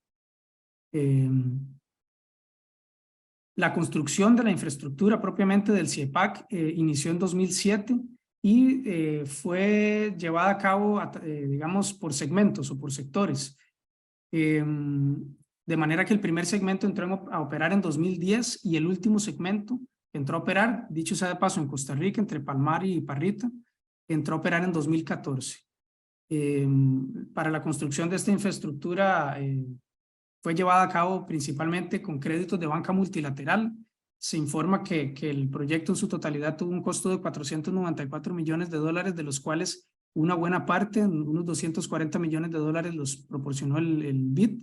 La construcción de la infraestructura propiamente del CIEPAC inició en 2007 y fue llevada a cabo, digamos, por segmentos o por sectores. De manera que el primer segmento entró a operar en 2010 y el último segmento entró a operar, dicho sea de paso, en Costa Rica, entre Palmar y Parrita, entró a operar en 2014. Para la construcción de esta infraestructura fue llevada a cabo principalmente con créditos de banca multilateral. Se informa que el proyecto en su totalidad tuvo un costo de $494 millones, de los cuales una buena parte, unos $240 millones, los proporcionó el BID,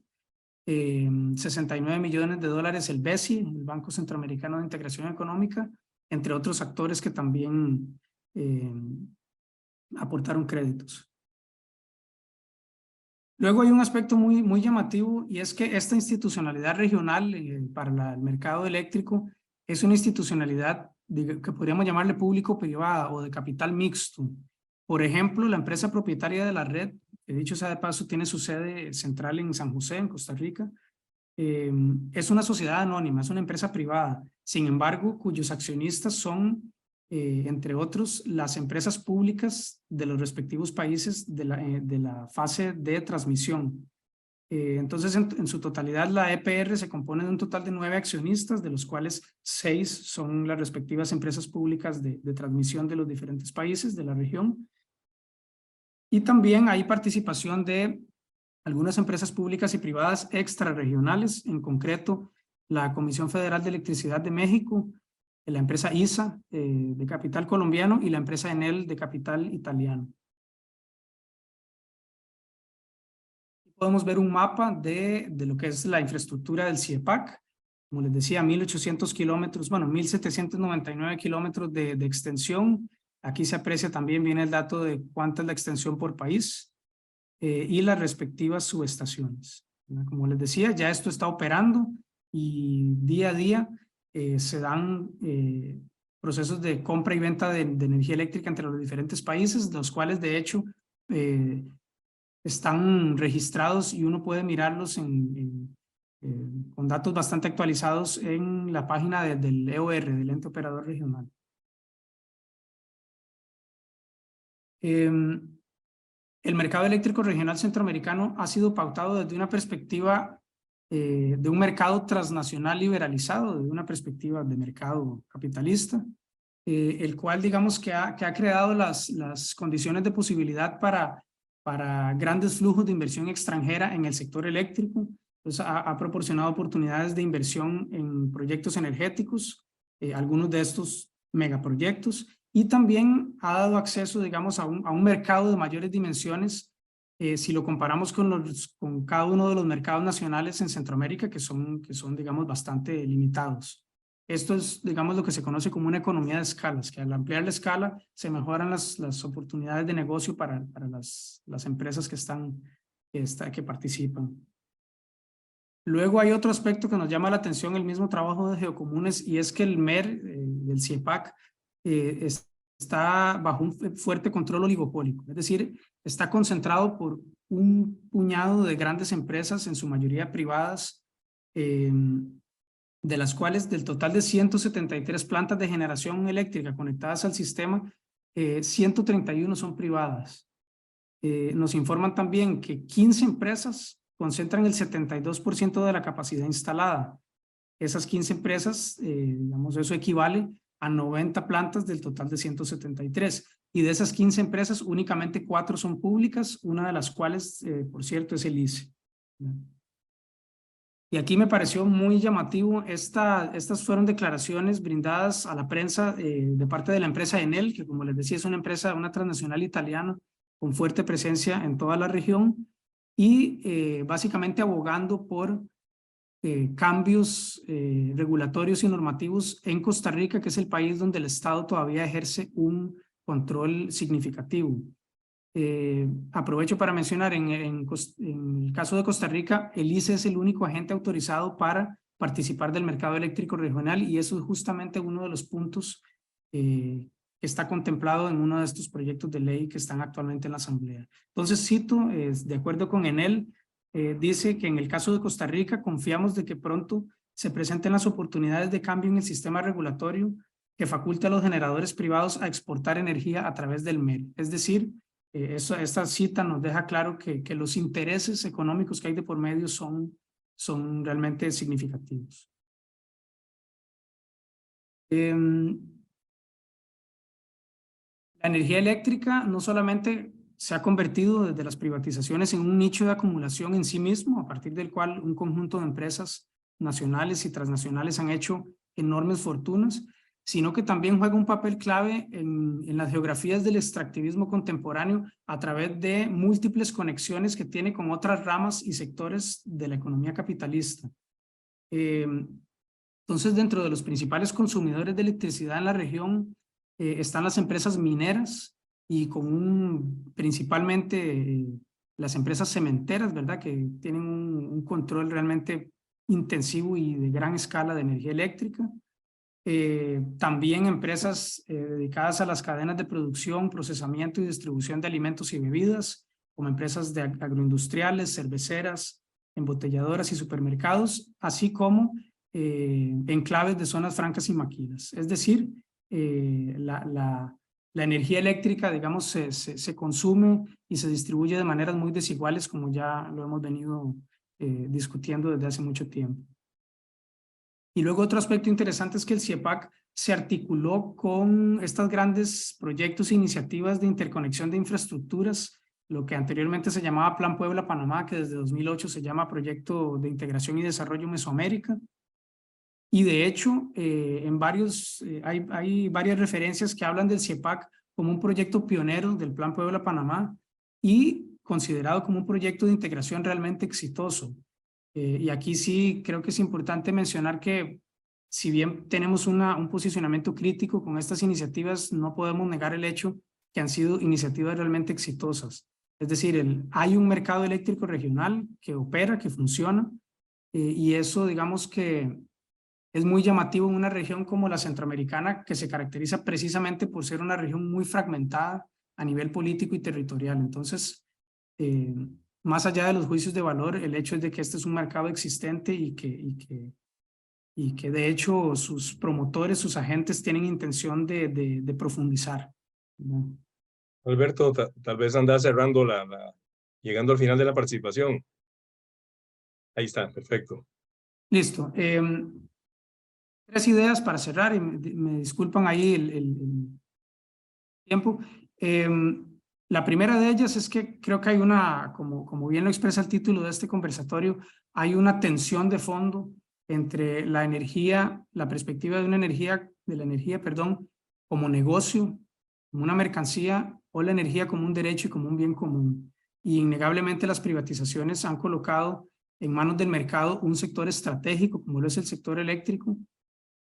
69 millones de dólares el BESI, el Banco Centroamericano de Integración Económica, entre otros actores que también aportaron créditos. Luego hay un aspecto muy llamativo, y es que esta institucionalidad regional para el mercado eléctrico es una institucionalidad que podríamos llamarle público-privada o de capital mixto. Por ejemplo, la empresa propietaria de la red, que dicho sea de paso tiene su sede central en San José, en Costa Rica, es una sociedad anónima, es una empresa privada, sin embargo, cuyos accionistas son, entre otros, las empresas públicas de los respectivos países de la fase de transmisión. Entonces, en su totalidad, la EPR se compone de un total de 9 accionistas, de los cuales 6 son las respectivas empresas públicas de transmisión de los diferentes países de la región. Y también hay participación de algunas empresas públicas y privadas extrarregionales, en concreto la Comisión Federal de Electricidad de México, la empresa ISA de capital colombiano y la empresa Enel de capital italiano. Podemos ver un mapa de lo que es la infraestructura del CIEPAC. Como les decía, 1.800 kilómetros, bueno, 1.799 kilómetros de extensión. Aquí se aprecia también bien el dato de cuánta es la extensión por país y las respectivas subestaciones. Como les decía, ya esto está operando y día a día se dan procesos de compra y venta de energía eléctrica entre los diferentes países, los cuales de hecho están registrados y uno puede mirarlos con datos bastante actualizados en la página del EOR, del Ente Operador Regional. El mercado eléctrico regional centroamericano ha sido pautado desde una perspectiva de un mercado transnacional liberalizado, de una perspectiva de mercado capitalista, el cual digamos que ha creado las condiciones de posibilidad para grandes flujos de inversión extranjera en el sector eléctrico. Entonces, ha proporcionado oportunidades de inversión en proyectos energéticos, algunos de estos megaproyectos, y también ha dado acceso, digamos, a un mercado de mayores dimensiones si lo comparamos con cada uno de los mercados nacionales en Centroamérica, que son digamos, bastante limitados. Esto es, digamos, lo que se conoce como una economía de escalas, que al ampliar la escala se mejoran las oportunidades de negocio para las empresas que participan. Luego hay otro aspecto que nos llama la atención, el mismo trabajo de Geocomunes, y es que el MER del CIEPAC está bajo un fuerte control oligopólico, es decir, está concentrado por un puñado de grandes empresas, en su mayoría privadas, de las cuales del total de 173 plantas de generación eléctrica conectadas al sistema, 131 son privadas. Nos informan también que 15 empresas concentran el 72% de la capacidad instalada. Esas 15 empresas, digamos, eso equivale a 90 plantas del total de 173. Y de esas 15 empresas, únicamente 4 son públicas, una de las cuales, por cierto, es el ICE. Y aquí me pareció muy llamativo, estas fueron declaraciones brindadas a la prensa de parte de la empresa Enel, que como les decía es una empresa, una transnacional italiana, con fuerte presencia en toda la región y básicamente abogando por cambios regulatorios y normativos en Costa Rica, que es el país donde el Estado todavía ejerce un control significativo. Aprovecho para mencionar, en el caso de Costa Rica, el ICE es el único agente autorizado para participar del mercado eléctrico regional y eso es justamente uno de los puntos que está contemplado en uno de estos proyectos de ley que están actualmente en la Asamblea. Entonces cito, de acuerdo con Enel, dice que en el caso de Costa Rica confiamos de que pronto se presenten las oportunidades de cambio en el sistema regulatorio que faculte a los generadores privados a exportar energía a través del MER. Es decir, esta cita nos deja claro que los intereses económicos que hay de por medio son realmente significativos. La energía eléctrica no solamente se ha convertido desde las privatizaciones en un nicho de acumulación en sí mismo, a partir del cual un conjunto de empresas nacionales y transnacionales han hecho enormes fortunas, sino que también juega un papel clave en las geografías del extractivismo contemporáneo a través de múltiples conexiones que tiene con otras ramas y sectores de la economía capitalista. Entonces, dentro de los principales consumidores de electricidad en la región están las empresas mineras y principalmente las empresas cementeras, ¿verdad? Que tienen un control realmente intensivo y de gran escala de energía eléctrica. También empresas dedicadas a las cadenas de producción, procesamiento y distribución de alimentos y bebidas, como empresas de agroindustriales, cerveceras, embotelladoras y supermercados, así como enclaves de zonas francas y maquilas. Es decir, la energía eléctrica, digamos, se consume y se distribuye de maneras muy desiguales, como ya lo hemos venido discutiendo desde hace mucho tiempo. Y luego otro aspecto interesante es que el CIEPAC se articuló con estos grandes proyectos e iniciativas de interconexión de infraestructuras, lo que anteriormente se llamaba Plan Puebla-Panamá, que desde 2008 se llama Proyecto de Integración y Desarrollo Mesoamérica. Y de hecho, hay varias referencias que hablan del CIEPAC como un proyecto pionero del Plan Puebla-Panamá y considerado como un proyecto de integración realmente exitoso. Y aquí sí creo que es importante mencionar que si bien tenemos un posicionamiento crítico con estas iniciativas, no podemos negar el hecho que han sido iniciativas realmente exitosas. Es decir, hay un mercado eléctrico regional que opera, que funciona, y eso digamos que es muy llamativo en una región como la centroamericana, que se caracteriza precisamente por ser una región muy fragmentada a nivel político y territorial. Entonces, más allá de los juicios de valor, el hecho es de que este es un mercado existente y que de hecho sus promotores, sus agentes tienen intención de profundizar, ¿no? Alberto, tal vez anda cerrando llegando al final de la participación. Ahí está, perfecto. Listo. 3 ideas para cerrar y me disculpan ahí el tiempo. La primera de ellas es que creo que hay como bien lo expresa el título de este conversatorio, hay una tensión de fondo entre la energía, la perspectiva de la energía, como negocio, como una mercancía, o la energía como un derecho y como un bien común. Y innegablemente las privatizaciones han colocado en manos del mercado un sector estratégico, como lo es el sector eléctrico,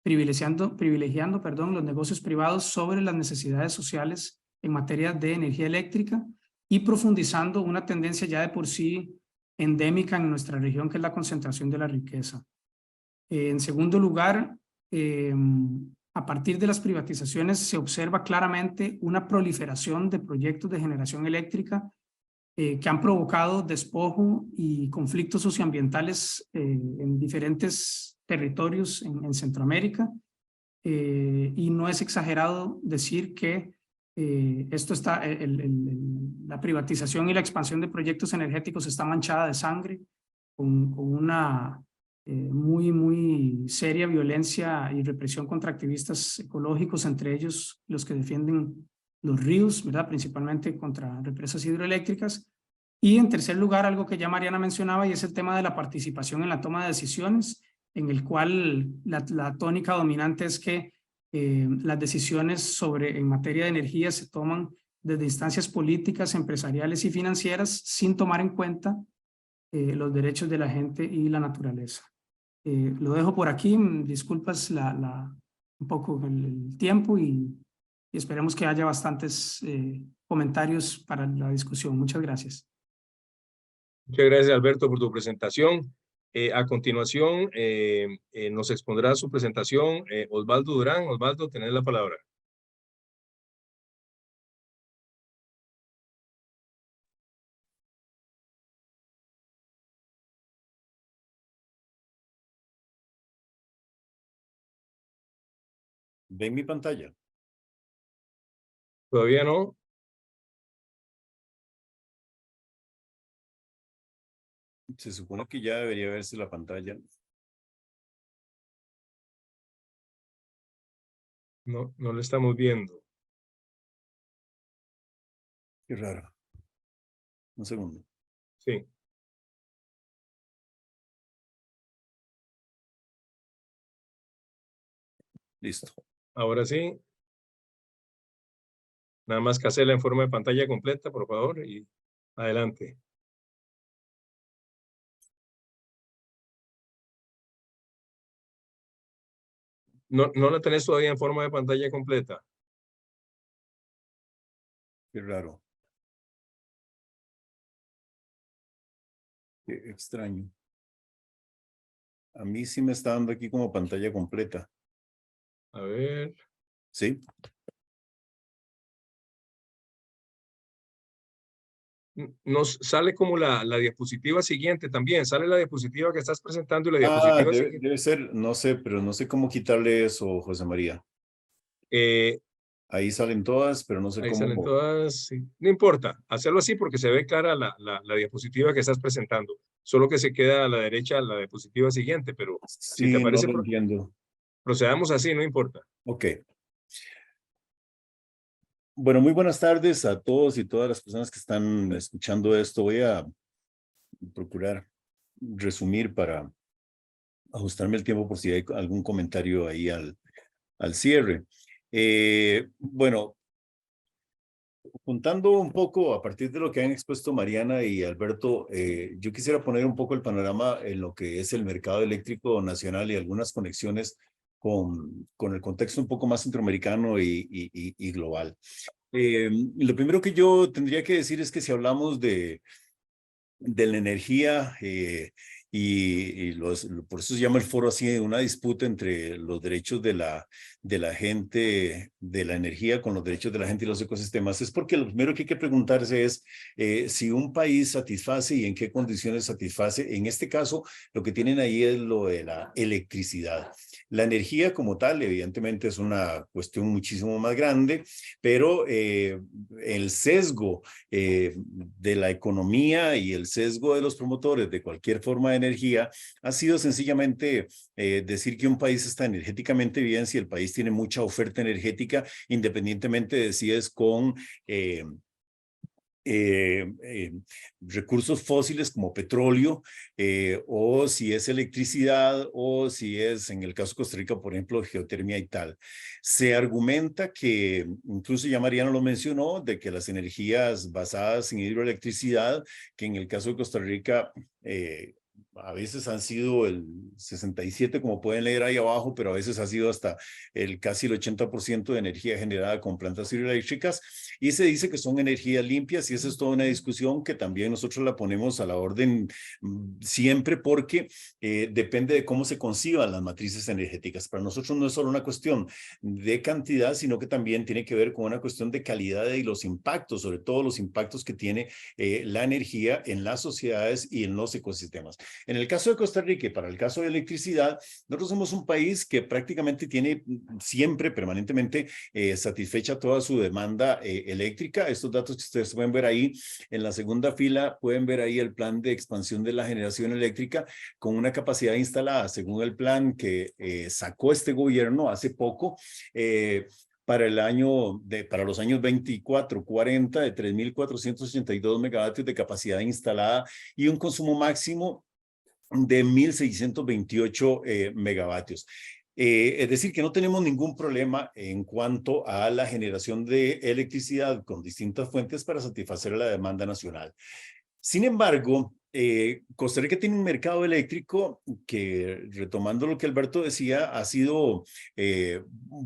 privilegiando los negocios privados sobre las necesidades sociales en materia de energía eléctrica y profundizando una tendencia ya de por sí endémica en nuestra región, que es la concentración de la riqueza. En segundo lugar, a partir de las privatizaciones se observa claramente una proliferación de proyectos de generación eléctrica que han provocado despojo y conflictos socioambientales en diferentes territorios en Centroamérica, y no es exagerado decir que la privatización y la expansión de proyectos energéticos está manchada de sangre, con una muy seria violencia y represión contra activistas ecológicos, entre ellos los que defienden los ríos, ¿verdad? Principalmente contra represas hidroeléctricas. Y en tercer lugar, algo que ya Mariana mencionaba, y es el tema de la participación en la toma de decisiones, en el cual la tónica dominante es que las decisiones en materia de energía se toman desde instancias políticas, empresariales y financieras sin tomar en cuenta los derechos de la gente y la naturaleza. Lo dejo por aquí, disculpas un poco el tiempo y esperemos que haya bastantes comentarios para la discusión. Muchas gracias. Muchas gracias, Alberto, por tu presentación. A continuación, nos expondrá su presentación Osvaldo Durán. Osvaldo, tenés la palabra. ¿Ven mi pantalla? ¿Todavía no? Se supone que ya debería verse la pantalla. No, no lo estamos viendo. Qué raro. Un segundo. Sí. Listo. Ahora sí. Nada más que hacerla en forma de pantalla completa, por favor, y adelante. No la tenés todavía en forma de pantalla completa. Qué raro. Qué extraño. A mí sí me está dando aquí como pantalla completa. A ver. ¿Sí? Nos sale como la diapositiva siguiente también. Sale la diapositiva que estás presentando y la diapositiva siguiente. Debe ser, no sé, pero no sé cómo quitarle eso, José María. Ahí salen todas, pero no sé Ahí cómo. salen todas. Sí. No importa, hacerlo así porque se ve clara la diapositiva que estás presentando. Solo que se queda a la derecha la diapositiva siguiente, pero si te Sí, no parece, lo entiendo. procedamos así, no importa. Ok. Bueno, muy buenas tardes a todos y todas las personas que están escuchando esto. Voy a procurar resumir para ajustarme el tiempo por si hay algún comentario ahí al cierre. Bueno, juntando un poco a partir de lo que han expuesto Mariana y Alberto, yo quisiera poner un poco el panorama en lo que es el mercado eléctrico nacional y algunas conexiones con el contexto un poco más centroamericano y global. Lo primero que yo tendría que decir es que si hablamos de la energía por eso se llama el foro así, una disputa entre los derechos de la gente, de la energía con los derechos de la gente y los ecosistemas, es porque lo primero que hay que preguntarse es si un país satisface y en qué condiciones satisface. En este caso, lo que tienen ahí es lo de la electricidad. La energía como tal, evidentemente, es una cuestión muchísimo más grande, pero el sesgo de la economía y el sesgo de los promotores de cualquier forma de energía ha sido sencillamente decir que un país está energéticamente bien si el país tiene mucha oferta energética, independientemente de si es con recursos fósiles como petróleo, o si es electricidad, o si es, en el caso de Costa Rica, por ejemplo, geotermia y tal. Se argumenta que, incluso ya Mariano lo mencionó, de que las energías basadas en hidroelectricidad, que en el caso de Costa Rica, a veces han sido el 67, como pueden leer ahí abajo, pero a veces ha sido hasta casi el 80% de energía generada con plantas hidroeléctricas, y se dice que son energías limpias, y esa es toda una discusión que también nosotros la ponemos a la orden siempre, porque depende de cómo se conciban las matrices energéticas. Para nosotros no es solo una cuestión de cantidad, sino que también tiene que ver con una cuestión de calidad y los impactos, sobre todo los impactos que tiene la energía en las sociedades y en los ecosistemas. En el caso de Costa Rica y para el caso de electricidad, nosotros somos un país que prácticamente tiene siempre, permanentemente, satisfecha toda su demanda eléctrica. Estos datos que ustedes pueden ver ahí en la segunda fila, pueden ver ahí el plan de expansión de la generación eléctrica con una capacidad instalada, según el plan que sacó este gobierno hace poco, para los años 24-40, de 3.482 megavatios de capacidad instalada y un consumo máximo de 1.628 megavatios. Es decir, que no tenemos ningún problema en cuanto a la generación de electricidad con distintas fuentes para satisfacer la demanda nacional. Sin embargo, Costa Rica tiene un mercado eléctrico que, retomando lo que Alberto decía, ha sido,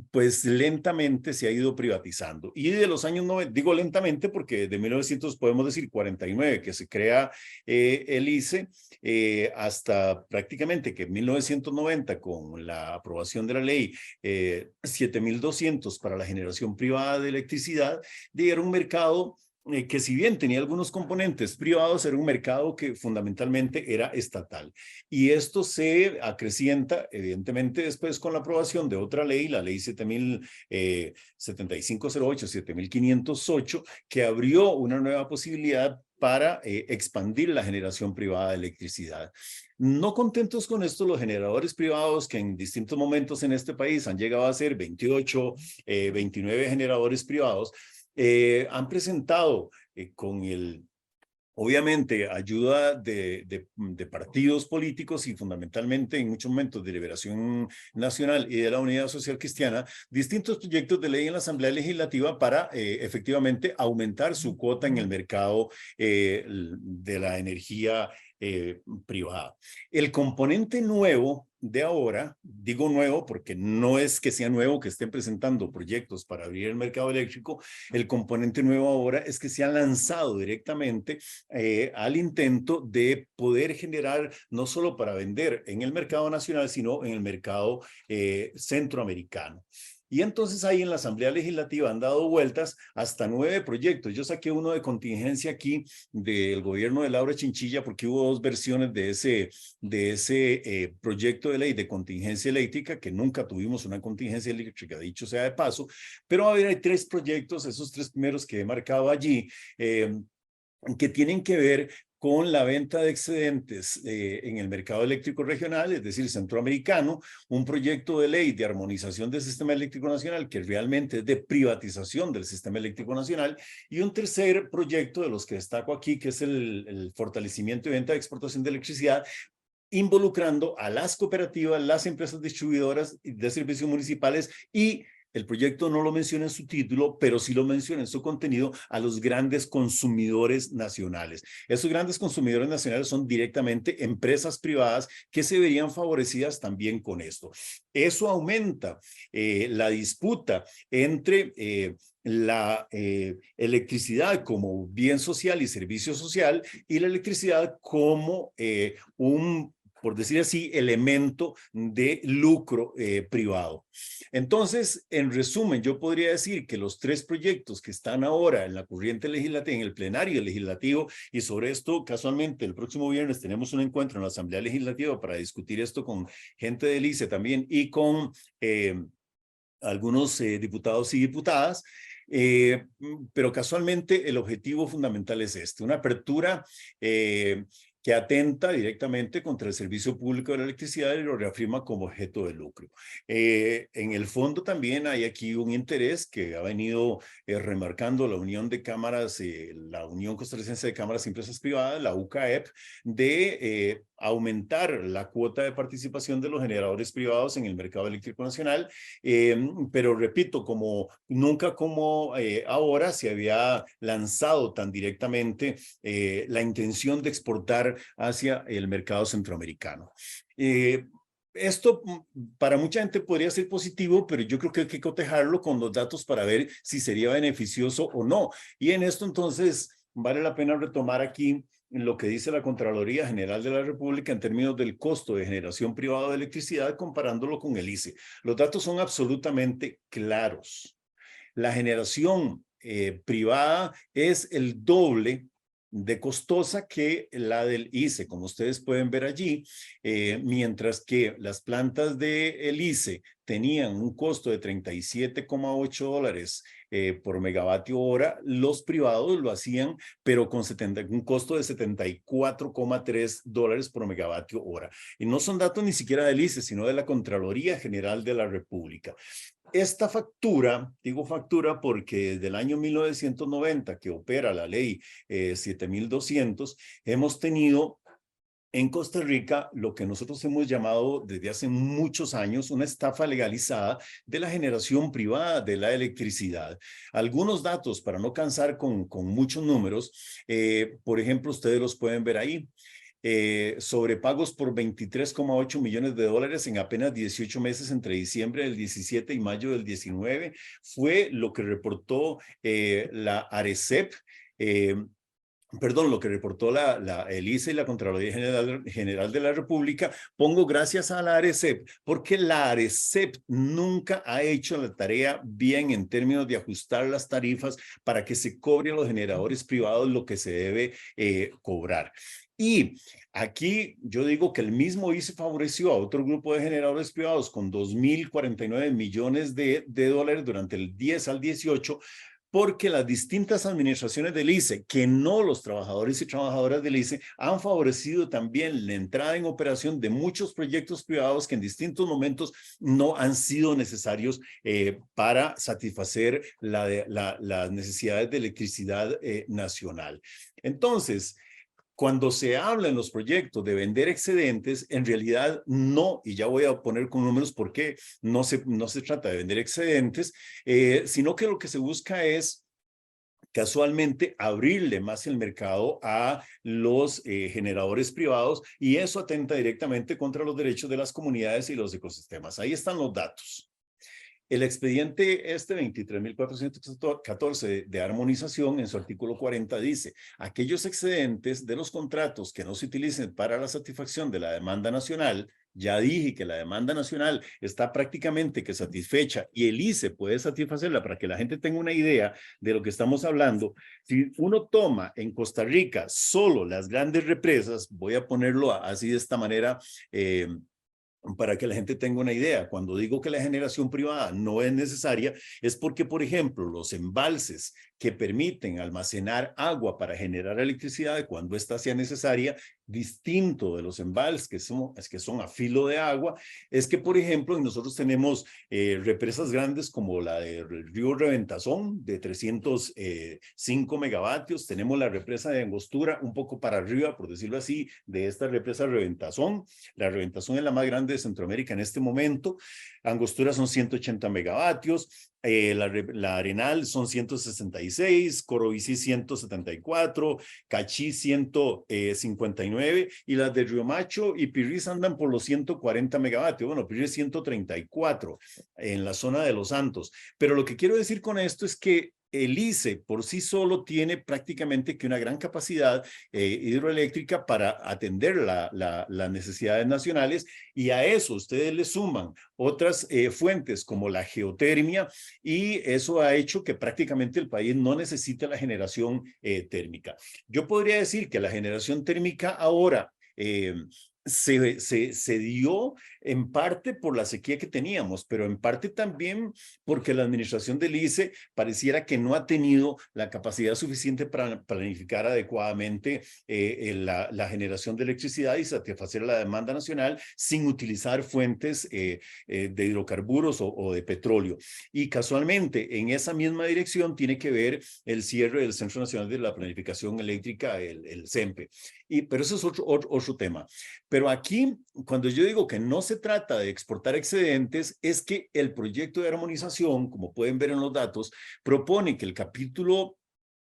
pues lentamente se ha ido privatizando. Y de los años 90, digo lentamente porque de 1900 podemos decir 49, que se crea el ICE, hasta prácticamente que en 1990, con la aprobación de la ley 7200 para la generación privada de electricidad, era un mercado que si bien tenía algunos componentes privados, era un mercado que fundamentalmente era estatal. Y esto se acrecienta, evidentemente, después con la aprobación de otra ley, la ley 7508, 7508, que abrió una nueva posibilidad para expandir la generación privada de electricidad. No contentos con esto, los generadores privados, que en distintos momentos en este país han llegado a ser 28, 29 generadores privados, han presentado con obviamente, ayuda de partidos políticos y fundamentalmente en muchos momentos de Liberación Nacional y de la Unidad Social Cristiana, distintos proyectos de ley en la Asamblea Legislativa para efectivamente aumentar su cuota en el mercado de la energía privada. El componente nuevo de ahora, digo nuevo porque no es que sea nuevo que estén presentando proyectos para abrir el mercado eléctrico, el componente nuevo ahora es que se han lanzado directamente al intento de poder generar no solo para vender en el mercado nacional, sino en el mercado centroamericano. Y entonces ahí en la Asamblea Legislativa han dado vueltas hasta 9 proyectos. Yo saqué uno de contingencia aquí del gobierno de Laura Chinchilla porque hubo 2 versiones de ese proyecto de ley de contingencia eléctrica, que nunca tuvimos una contingencia eléctrica, dicho sea de paso, pero a ver, hay 3 proyectos, esos 3 primeros que he marcado allí, que tienen que ver con la venta de excedentes en el mercado eléctrico regional, es decir, centroamericano, un proyecto de ley de armonización del sistema eléctrico nacional que realmente es de privatización del sistema eléctrico nacional, y un tercer proyecto de los que destaco aquí, que es el fortalecimiento y venta de exportación de electricidad, involucrando a las cooperativas, las empresas distribuidoras de servicios municipales y el proyecto no lo menciona en su título, pero sí lo menciona en su contenido a los grandes consumidores nacionales. Esos grandes consumidores nacionales son directamente empresas privadas que se verían favorecidas también con esto. Eso aumenta la disputa entre la electricidad como bien social y servicio social y la electricidad como por decir así, elemento de lucro privado. Entonces, en resumen, yo podría decir que los 3 proyectos que están ahora en la corriente legislativa, en el plenario legislativo, y sobre esto, casualmente, el próximo viernes tenemos un encuentro en la Asamblea Legislativa para discutir esto con gente del ICE también y con algunos diputados y diputadas. Pero casualmente el objetivo fundamental es una apertura que atenta directamente contra el servicio público de la electricidad y lo reafirma como objeto de lucro. En el fondo también hay aquí un interés que ha venido remarcando la Unión de Cámaras, la Unión Costarricense de Cámaras y Empresas Privadas, la UCAEP, de aumentar la cuota de participación de los generadores privados en el mercado eléctrico nacional, pero repito, nunca como ahora se había lanzado tan directamente la intención de exportar hacia el mercado centroamericano. Esto para mucha gente podría ser positivo, pero yo creo que hay que cotejarlo con los datos para ver si sería beneficioso o no. Y en esto entonces vale la pena retomar aquí lo que dice la Contraloría General de la República en términos del costo de generación privada de electricidad comparándolo con el ICE. Los datos son absolutamente claros. La generación privada es el doble de costosa que la del ICE, como ustedes pueden ver allí, mientras que las plantas del ICE tenían un costo de $37,8 por megavatio hora, los privados lo hacían, pero con un costo de $74,3 por megavatio hora. Y no son datos ni siquiera del ICE, sino de la Contraloría General de la República. Esta factura, digo factura porque desde el año 1990 que opera la ley 7200, hemos tenido en Costa Rica lo que nosotros hemos llamado desde hace muchos años una estafa legalizada de la generación privada de la electricidad. Algunos datos para no cansar con muchos números, por ejemplo, ustedes los pueden ver ahí. Sobrepagos por 23,8 millones de dólares en apenas 18 meses entre diciembre del 17 y mayo del 19 fue lo que reportó la ARECEP. Perdón, lo que reportó el ICE y la Contraloría General de la República. Pongo gracias a la ARECEP, porque la ARECEP nunca ha hecho la tarea bien en términos de ajustar las tarifas para que se cobre a los generadores privados lo que se debe cobrar. Y aquí yo digo que el mismo ICE favoreció a otro grupo de generadores privados con 2.049 millones de dólares durante el 10 al 18, porque las distintas administraciones del ICE, que no los trabajadores y trabajadoras del ICE, han favorecido también la entrada en operación de muchos proyectos privados que en distintos momentos no han sido necesarios para satisfacer las necesidades de electricidad nacional. Entonces, cuando se habla en los proyectos de vender excedentes, en realidad no, y ya voy a poner con números por qué no se trata de vender excedentes, sino que lo que se busca es casualmente abrirle más el mercado a los generadores privados, y eso atenta directamente contra los derechos de las comunidades y los ecosistemas. Ahí están los datos. El expediente 23.414 de armonización en su artículo 40 dice: aquellos excedentes de los contratos que no se utilicen para la satisfacción de la demanda nacional, ya dije que la demanda nacional está prácticamente que satisfecha y el ICE puede satisfacerla. Para que la gente tenga una idea de lo que estamos hablando, si uno toma en Costa Rica solo las grandes represas, voy a ponerlo así de esta manera, para que la gente tenga una idea. Cuando digo que la generación privada no es necesaria, es porque, por ejemplo, los embalses que permiten almacenar agua para generar electricidad cuando ésta sea necesaria, distinto de los embalses que son a filo de agua, es que, por ejemplo, nosotros tenemos represas grandes como la del río Reventazón de 305 megavatios, tenemos la represa de Angostura un poco para arriba, por decirlo así, de esta represa Reventazón. La Reventazón es la más grande de Centroamérica en este momento. Angostura son 180 megavatios. La Arenal son 166, Corobicí 174, Cachí 159 y las de Río Macho y Pirriz andan por los 140 megavatios. Bueno, Pirriz 134 en la zona de Los Santos. Pero lo que quiero decir con esto es que el ICE por sí solo tiene prácticamente que una gran capacidad hidroeléctrica para atender las necesidades nacionales, y a eso ustedes le suman otras fuentes como la geotermia, y eso ha hecho que prácticamente el país no necesite la generación térmica. Yo podría decir que la generación térmica ahora se dio en parte por la sequía que teníamos, pero en parte también porque la administración del ICE pareciera que no ha tenido la capacidad suficiente para planificar adecuadamente la generación de electricidad y satisfacer la demanda nacional sin utilizar fuentes de hidrocarburos o de petróleo. Y casualmente en esa misma dirección tiene que ver el cierre del Centro Nacional de la Planificación Eléctrica, el CENPE. Pero eso es otro tema. Pero aquí, cuando yo digo que no se trata de exportar excedentes, es que el proyecto de armonización, como pueden ver en los datos, propone que el capítulo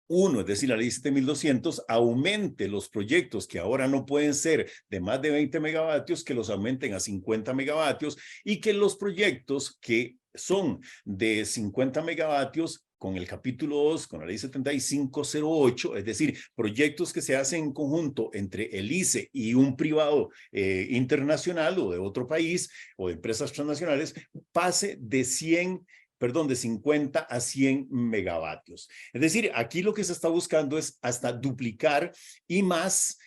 1, es decir, la ley 7.200, aumente los proyectos que ahora no pueden ser de más de 20 megavatios, que los aumenten a 50 megavatios, y que los proyectos que son de 50 megavatios, con el capítulo 2, con la ley 7508, es decir, proyectos que se hacen en conjunto entre el ICE y un privado internacional o de otro país o de empresas transnacionales, pase de 50 a 100 megavatios. Es decir, aquí lo que se está buscando es hasta duplicar y más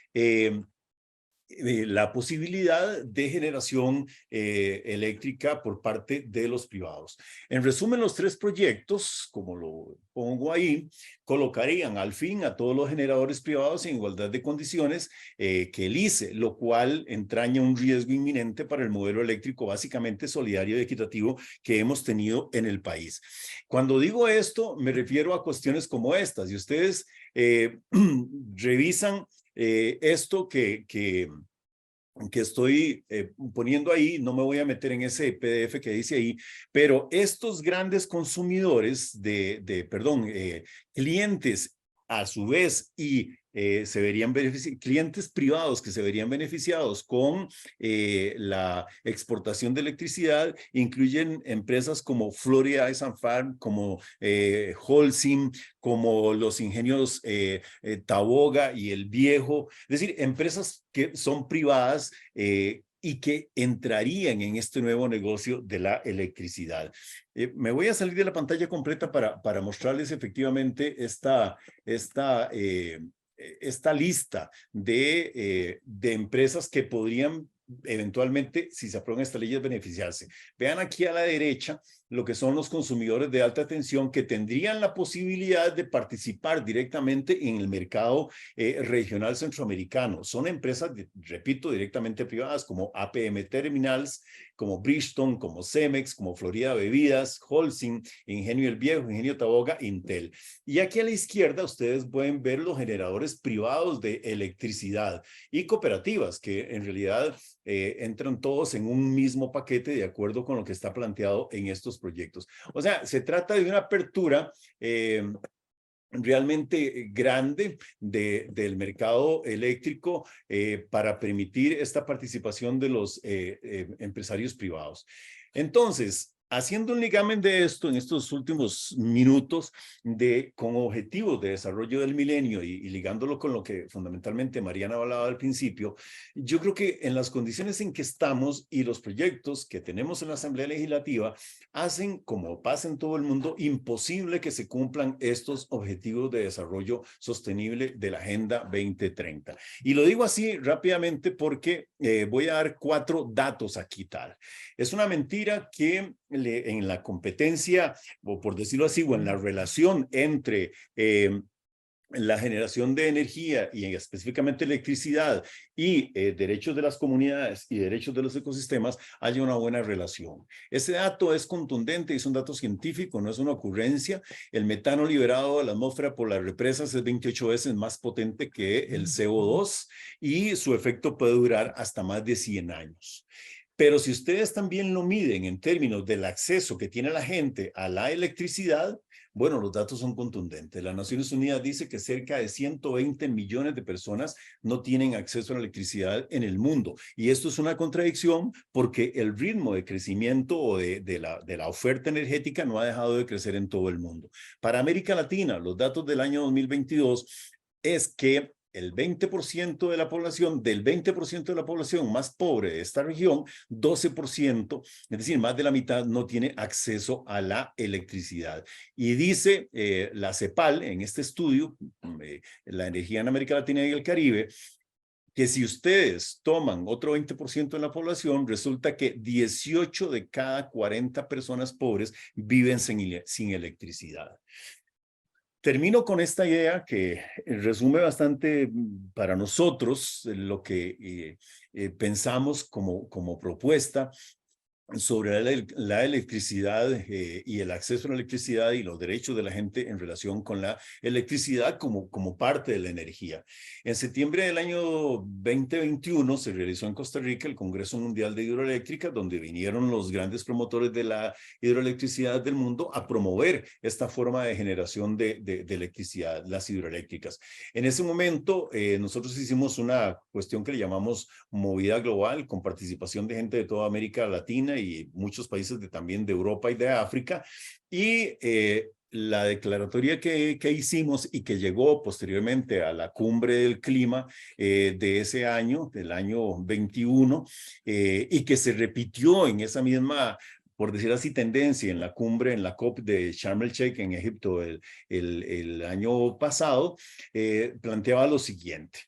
la posibilidad de generación eléctrica por parte de los privados. En resumen, los tres proyectos, como lo pongo ahí, colocarían al fin a todos los generadores privados en igualdad de condiciones que el ICE, lo cual entraña un riesgo inminente para el modelo eléctrico básicamente solidario y equitativo que hemos tenido en el país. Cuando digo esto, me refiero a cuestiones como estas, y ustedes revisan esto que que estoy poniendo ahí, no me voy a meter en ese PDF que dice ahí, pero estos grandes consumidores clientes a su vez y se verían clientes privados que se verían beneficiados con la exportación de electricidad, incluyen empresas como Florida Ice and Farm, como Holcim, como los ingenios Taboga y El Viejo, es decir, empresas que son privadas y que entrarían en este nuevo negocio de la electricidad. Me voy a salir de la pantalla completa para mostrarles efectivamente esta lista de empresas que podrían eventualmente, si se aprueban estas leyes, beneficiarse. Vean aquí a la derecha lo que son los consumidores de alta tensión que tendrían la posibilidad de participar directamente en el mercado regional centroamericano. Son empresas, repito, directamente privadas como APM Terminals, como Bridgestone, como Cemex, como Florida Bebidas, Holcim, Ingenio El Viejo, Ingenio Taboga, Intel. Y aquí a la izquierda ustedes pueden ver los generadores privados de electricidad y cooperativas que en realidad entran todos en un mismo paquete de acuerdo con lo que está planteado en estos proyectos. O sea, se trata de una apertura realmente grande del mercado eléctrico para permitir esta participación de los empresarios privados. Entonces, haciendo un ligamen de esto en estos últimos minutos con objetivos de desarrollo del milenio y ligándolo con lo que fundamentalmente Mariana hablaba al principio, yo creo que en las condiciones en que estamos y los proyectos que tenemos en la Asamblea Legislativa hacen, como pasa en todo el mundo, imposible que se cumplan estos objetivos de desarrollo sostenible de la Agenda 2030. Y lo digo así rápidamente porque voy a dar 4 datos aquí tal. Es una mentira que en la competencia, o por decirlo así, o en la relación entre la generación de energía y específicamente electricidad y derechos de las comunidades y derechos de los ecosistemas, haya una buena relación. Ese dato es contundente y es un dato científico, no es una ocurrencia. El metano liberado de la atmósfera por las represas es 28 veces más potente que el CO2 y su efecto puede durar hasta más de 100 años. Pero si ustedes también lo miden en términos del acceso que tiene la gente a la electricidad, bueno, los datos son contundentes. Las Naciones Unidas dice que cerca de 120 millones de personas no tienen acceso a la electricidad en el mundo. Y esto es una contradicción porque el ritmo de crecimiento o de la oferta energética no ha dejado de crecer en todo el mundo. Para América Latina, los datos del año 2022 es que el 20% de la población, del 20% de la población más pobre de esta región, 12%, es decir, más de la mitad no tiene acceso a la electricidad. Y dice la CEPAL en este estudio, la energía en América Latina y el Caribe, que si ustedes toman otro 20% de la población, resulta que 18 de cada 40 personas pobres viven sin electricidad. Termino con esta idea que resume bastante para nosotros lo que pensamos como propuesta sobre la electricidad y el acceso a la electricidad y los derechos de la gente en relación con la electricidad como parte de la energía. En septiembre del año 2021 se realizó en Costa Rica el Congreso Mundial de Hidroeléctrica, donde vinieron los grandes promotores de la hidroelectricidad del mundo a promover esta forma de generación de electricidad, las hidroeléctricas. En ese momento nosotros hicimos una cuestión que le llamamos movida global, con participación de gente de toda América Latina y muchos países también de Europa y de África, y la declaratoria que hicimos y que llegó posteriormente a la cumbre del clima de ese año, del año 21, y que se repitió en esa misma, por decir así, tendencia en la cumbre, en la COP de Sharm el Sheikh en Egipto el año pasado, planteaba lo siguiente.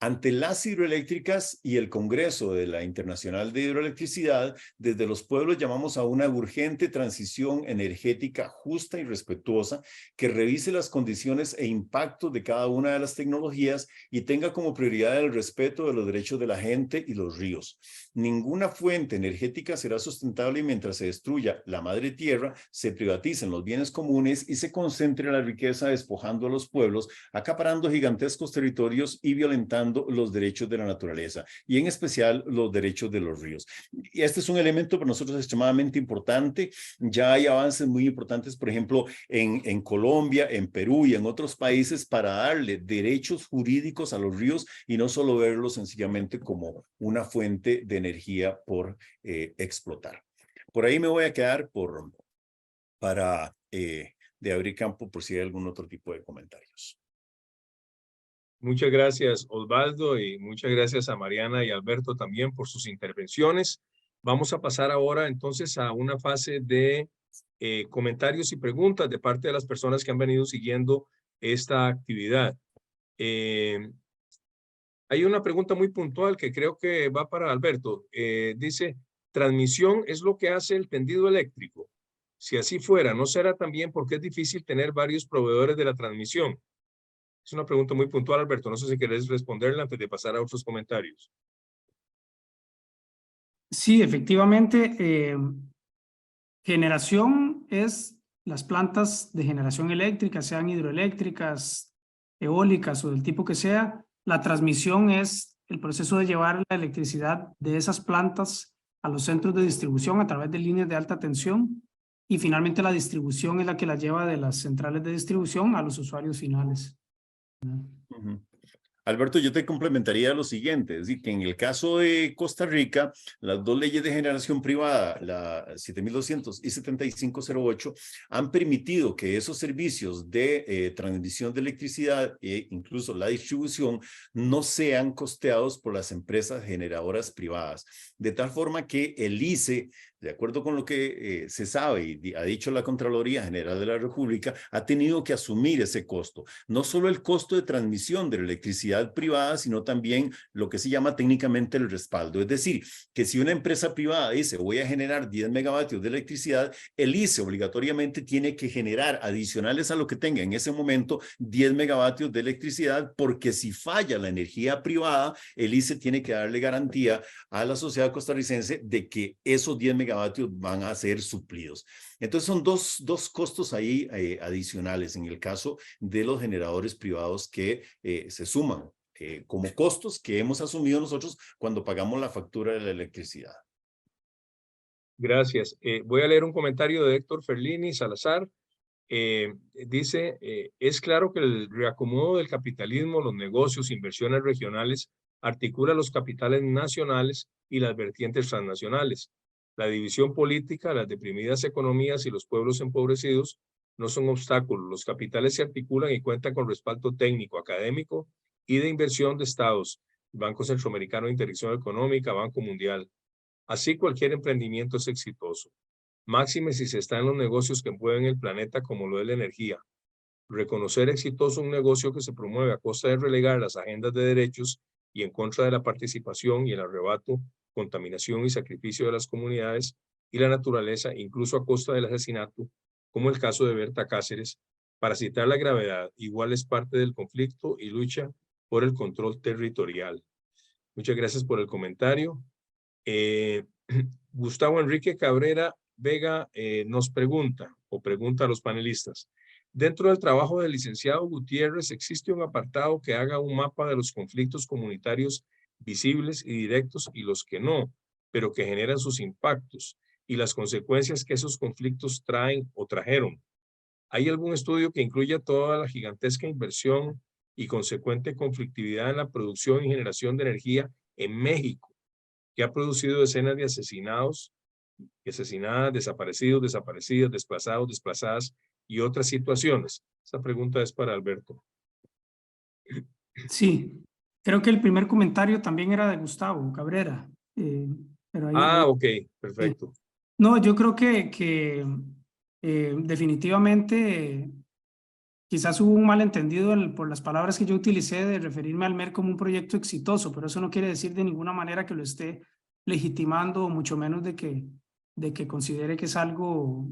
Ante las hidroeléctricas y el Congreso de la Internacional de Hidroelectricidad, desde los pueblos llamamos a una urgente transición energética justa y respetuosa que revise las condiciones e impactos de cada una de las tecnologías y tenga como prioridad el respeto de los derechos de la gente y los ríos. Ninguna fuente energética será sustentable mientras se destruya la madre tierra, se privaticen los bienes comunes y se concentre la riqueza despojando a los pueblos, acaparando gigantescos territorios y violentando respetando los derechos de la naturaleza y en especial los derechos de los ríos. Y este es un elemento para nosotros extremadamente importante. Ya hay avances muy importantes, por ejemplo, en Colombia, en Perú y en otros países para darle derechos jurídicos a los ríos y no solo verlos sencillamente como una fuente de energía por explotar. Por ahí me voy a quedar para de abrir campo por si hay algún otro tipo de comentarios. Muchas gracias, Osvaldo, y muchas gracias a Mariana y Alberto también por sus intervenciones. Vamos a pasar ahora entonces a una fase de comentarios y preguntas de parte de las personas que han venido siguiendo esta actividad. Hay una pregunta muy puntual que creo que va para Alberto. Dice, transmisión es lo que hace el tendido eléctrico. Si así fuera, ¿no será también porque es difícil tener varios proveedores de la transmisión? Es una pregunta muy puntual, Alberto. No sé si querés responderla antes de pasar a otros comentarios. Sí, efectivamente, generación es las plantas de generación eléctrica, sean hidroeléctricas, eólicas o del tipo que sea. La transmisión es el proceso de llevar la electricidad de esas plantas a los centros de distribución a través de líneas de alta tensión. Y finalmente la distribución es la que la lleva de las centrales de distribución a los usuarios finales. Alberto, yo te complementaría lo siguiente, es decir, que en el caso de Costa Rica, las dos leyes de generación privada, la 7200 y 7508, han permitido que esos servicios de transmisión de electricidad e incluso la distribución no sean costeados por las empresas generadoras privadas, de tal forma que el ICE, de acuerdo con lo que se sabe y ha dicho la Contraloría General de la República, ha tenido que asumir ese costo. No solo el costo de transmisión de la electricidad privada, sino también lo que se llama técnicamente el respaldo. Es decir, que si una empresa privada dice voy a generar 10 megavatios de electricidad, el ICE obligatoriamente tiene que generar adicionales a lo que tenga en ese momento 10 megavatios de electricidad, porque si falla la energía privada, el ICE tiene que darle garantía a la sociedad costarricense de que esos 10 megavatios van a ser suplidos. Entonces son dos costos ahí adicionales en el caso de los generadores privados que se suman como costos que hemos asumido nosotros cuando pagamos la factura de la electricidad. Gracias. Voy a leer un comentario de Héctor Ferlini Salazar. Dice, es claro que el reacomodo del capitalismo, los negocios, inversiones regionales, articula los capitales nacionales y las vertientes transnacionales. La división política, las deprimidas economías y los pueblos empobrecidos no son obstáculos. Los capitales se articulan y cuentan con respaldo técnico, académico y de inversión de estados, Banco Centroamericano de Integración Económica, Banco Mundial. Así cualquier emprendimiento es exitoso. Máxime si se está en los negocios que mueven el planeta como lo es la energía. Reconocer exitoso un negocio que se promueve a costa de relegar las agendas de derechos y en contra de la participación y el arrebato, contaminación y sacrificio de las comunidades y la naturaleza, incluso a costa del asesinato, como el caso de Berta Cáceres. Para citar la gravedad, igual es parte del conflicto y lucha por el control territorial. Muchas gracias por el comentario. Gustavo Enrique Cabrera Vega nos pregunta a los panelistas. Dentro del trabajo del licenciado Gutiérrez, ¿existe un apartado que haga un mapa de los conflictos comunitarios visibles y directos y los que no, pero que generan sus impactos y las consecuencias que esos conflictos traen o trajeron? ¿Hay algún estudio que incluya toda la gigantesca inversión y consecuente conflictividad en la producción y generación de energía en México, que ha producido decenas de asesinados, asesinadas, desaparecidos, desaparecidas, desplazados, desplazadas y otras situaciones? Esta pregunta es para Alberto. Sí, creo que el primer comentario también era de Gustavo Cabrera. Pero ahí, Ok, perfecto. No, yo creo que definitivamente quizás hubo un malentendido por las palabras que yo utilicé de referirme al MER como un proyecto exitoso, pero eso no quiere decir de ninguna manera que lo esté legitimando, o mucho menos de que considere que es algo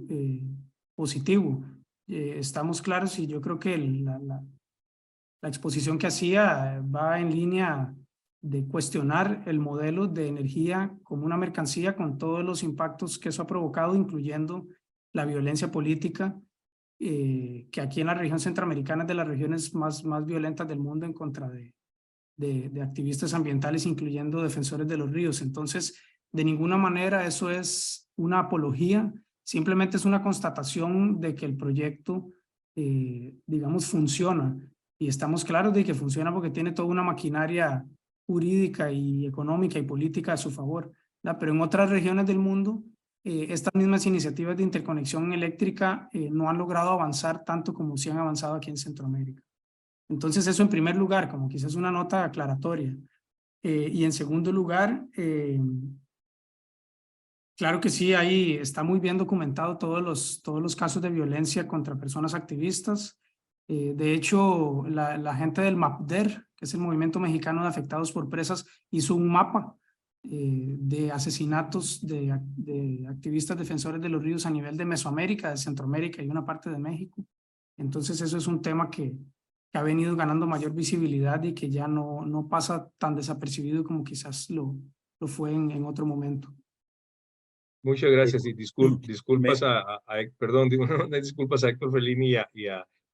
positivo. Estamos claros y yo creo que la exposición que hacía va en línea de cuestionar el modelo de energía como una mercancía con todos los impactos que eso ha provocado, incluyendo la violencia política, que aquí en la región centroamericana es de las regiones más violentas del mundo en contra de activistas ambientales, incluyendo defensores de los ríos. Entonces, de ninguna manera eso es una apología, simplemente es una constatación de que el proyecto, digamos, funciona. Y estamos claros de que funciona porque tiene toda una maquinaria jurídica y económica y política a su favor, ¿verdad? Pero en otras regiones del mundo, estas mismas iniciativas de interconexión eléctrica no han logrado avanzar tanto como sí han avanzado aquí en Centroamérica. Entonces eso en primer lugar, como quizás una nota aclaratoria. Y en segundo lugar, claro que sí, ahí está muy bien documentado todos los casos de violencia contra personas activistas. De hecho, la gente del MAPDER, que es el Movimiento Mexicano de Afectados por Presas, hizo un mapa de asesinatos de activistas defensores de los ríos a nivel de Mesoamérica, de Centroamérica y una parte de México. Entonces eso es un tema que ha venido ganando mayor visibilidad y que ya no pasa tan desapercibido como quizás lo fue en otro momento. Muchas gracias y disculpas Me- perdón, digo, disculpas a Héctor Fellini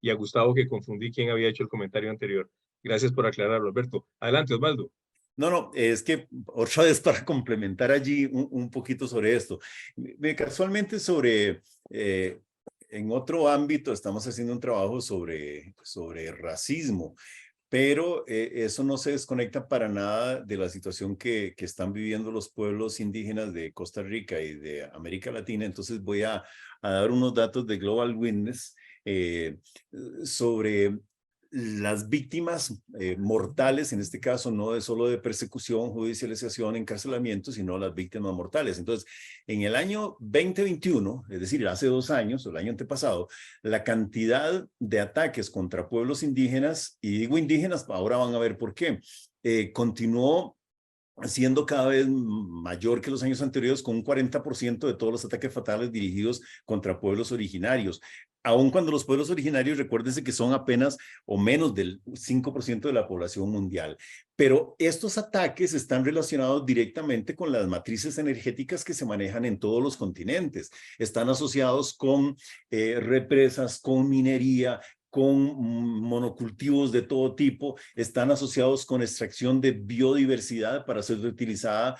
y a Gustavo, que confundí quién había hecho el comentario anterior. Gracias por aclararlo, Alberto. Adelante, Osvaldo. No, es que otra vez para complementar allí un poquito sobre esto. Casualmente en otro ámbito estamos haciendo un trabajo sobre racismo, pero eso no se desconecta para nada de la situación que están viviendo los pueblos indígenas de Costa Rica y de América Latina. Entonces voy a dar unos datos de Global Witness sobre las víctimas mortales, en este caso no es solo de persecución, judicialización, encarcelamiento, sino las víctimas mortales. Entonces, en el año 2021, es decir, hace 2 años, o el año antepasado, la cantidad de ataques contra pueblos indígenas, y digo indígenas, ahora van a ver por qué, continuó siendo cada vez mayor que los años anteriores, con un 40% de todos los ataques fatales dirigidos contra pueblos originarios. Aun cuando los pueblos originarios, recuérdense que son apenas o menos del 5% de la población mundial. Pero estos ataques están relacionados directamente con las matrices energéticas que se manejan en todos los continentes. Están asociados con represas, con minería, con monocultivos de todo tipo, están asociados con extracción de biodiversidad para ser utilizada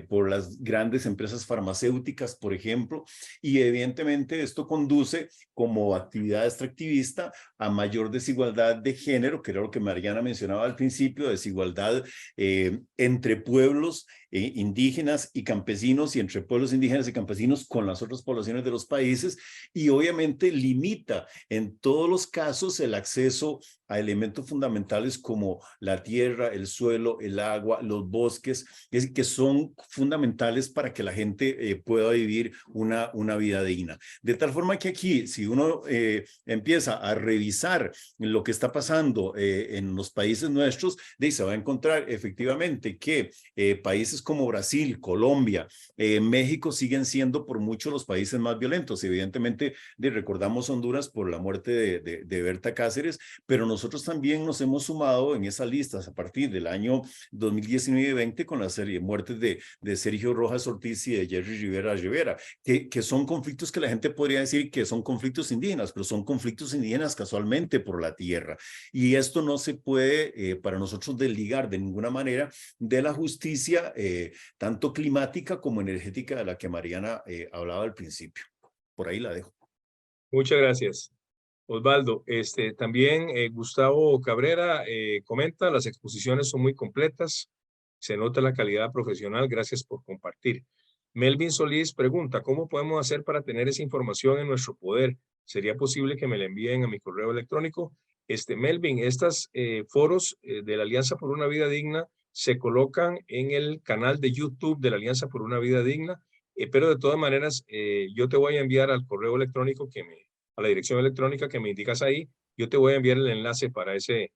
por las grandes empresas farmacéuticas, por ejemplo, y evidentemente esto conduce como actividad extractivista a mayor desigualdad de género, que era lo que Mariana mencionaba al principio, desigualdad entre pueblos indígenas y campesinos y entre pueblos indígenas y campesinos con las otras poblaciones de los países, y obviamente limita en todos los casos el acceso a elementos fundamentales como la tierra, el suelo, el agua, los bosques, que son fundamentales para que la gente pueda vivir una vida digna. De tal forma que aquí, si uno empieza a revisar lo que está pasando en los países nuestros, se va a encontrar efectivamente que países como Brasil, Colombia, México siguen siendo por mucho los países más violentos. Evidentemente, recordamos Honduras por la muerte de Berta Cáceres, pero nosotros también nos hemos sumado en esas listas a partir del año 2019 y 20 con la serie de muertes de Sergio Rojas Ortiz y de Jerry Rivera Rivera, que son conflictos que la gente podría decir que son conflictos indígenas, pero son conflictos indígenas casualmente por la tierra. Y esto no se puede para nosotros desligar de ninguna manera de la justicia tanto climática como energética de la que Mariana hablaba al principio. Por ahí la dejo. Muchas gracias, Osvaldo. También Gustavo Cabrera comenta: las exposiciones son muy completas, se nota la calidad profesional, gracias por compartir. Melvin Solís pregunta: ¿cómo podemos hacer para tener esa información en nuestro poder? ¿Sería posible que me la envíen a mi correo electrónico? Melvin, estos foros de la Alianza por una Vida Digna se colocan en el canal de YouTube de la Alianza por una Vida Digna, pero de todas maneras yo te voy a enviar al correo electrónico a la dirección electrónica que me indicas ahí. Yo te voy a enviar el enlace para ese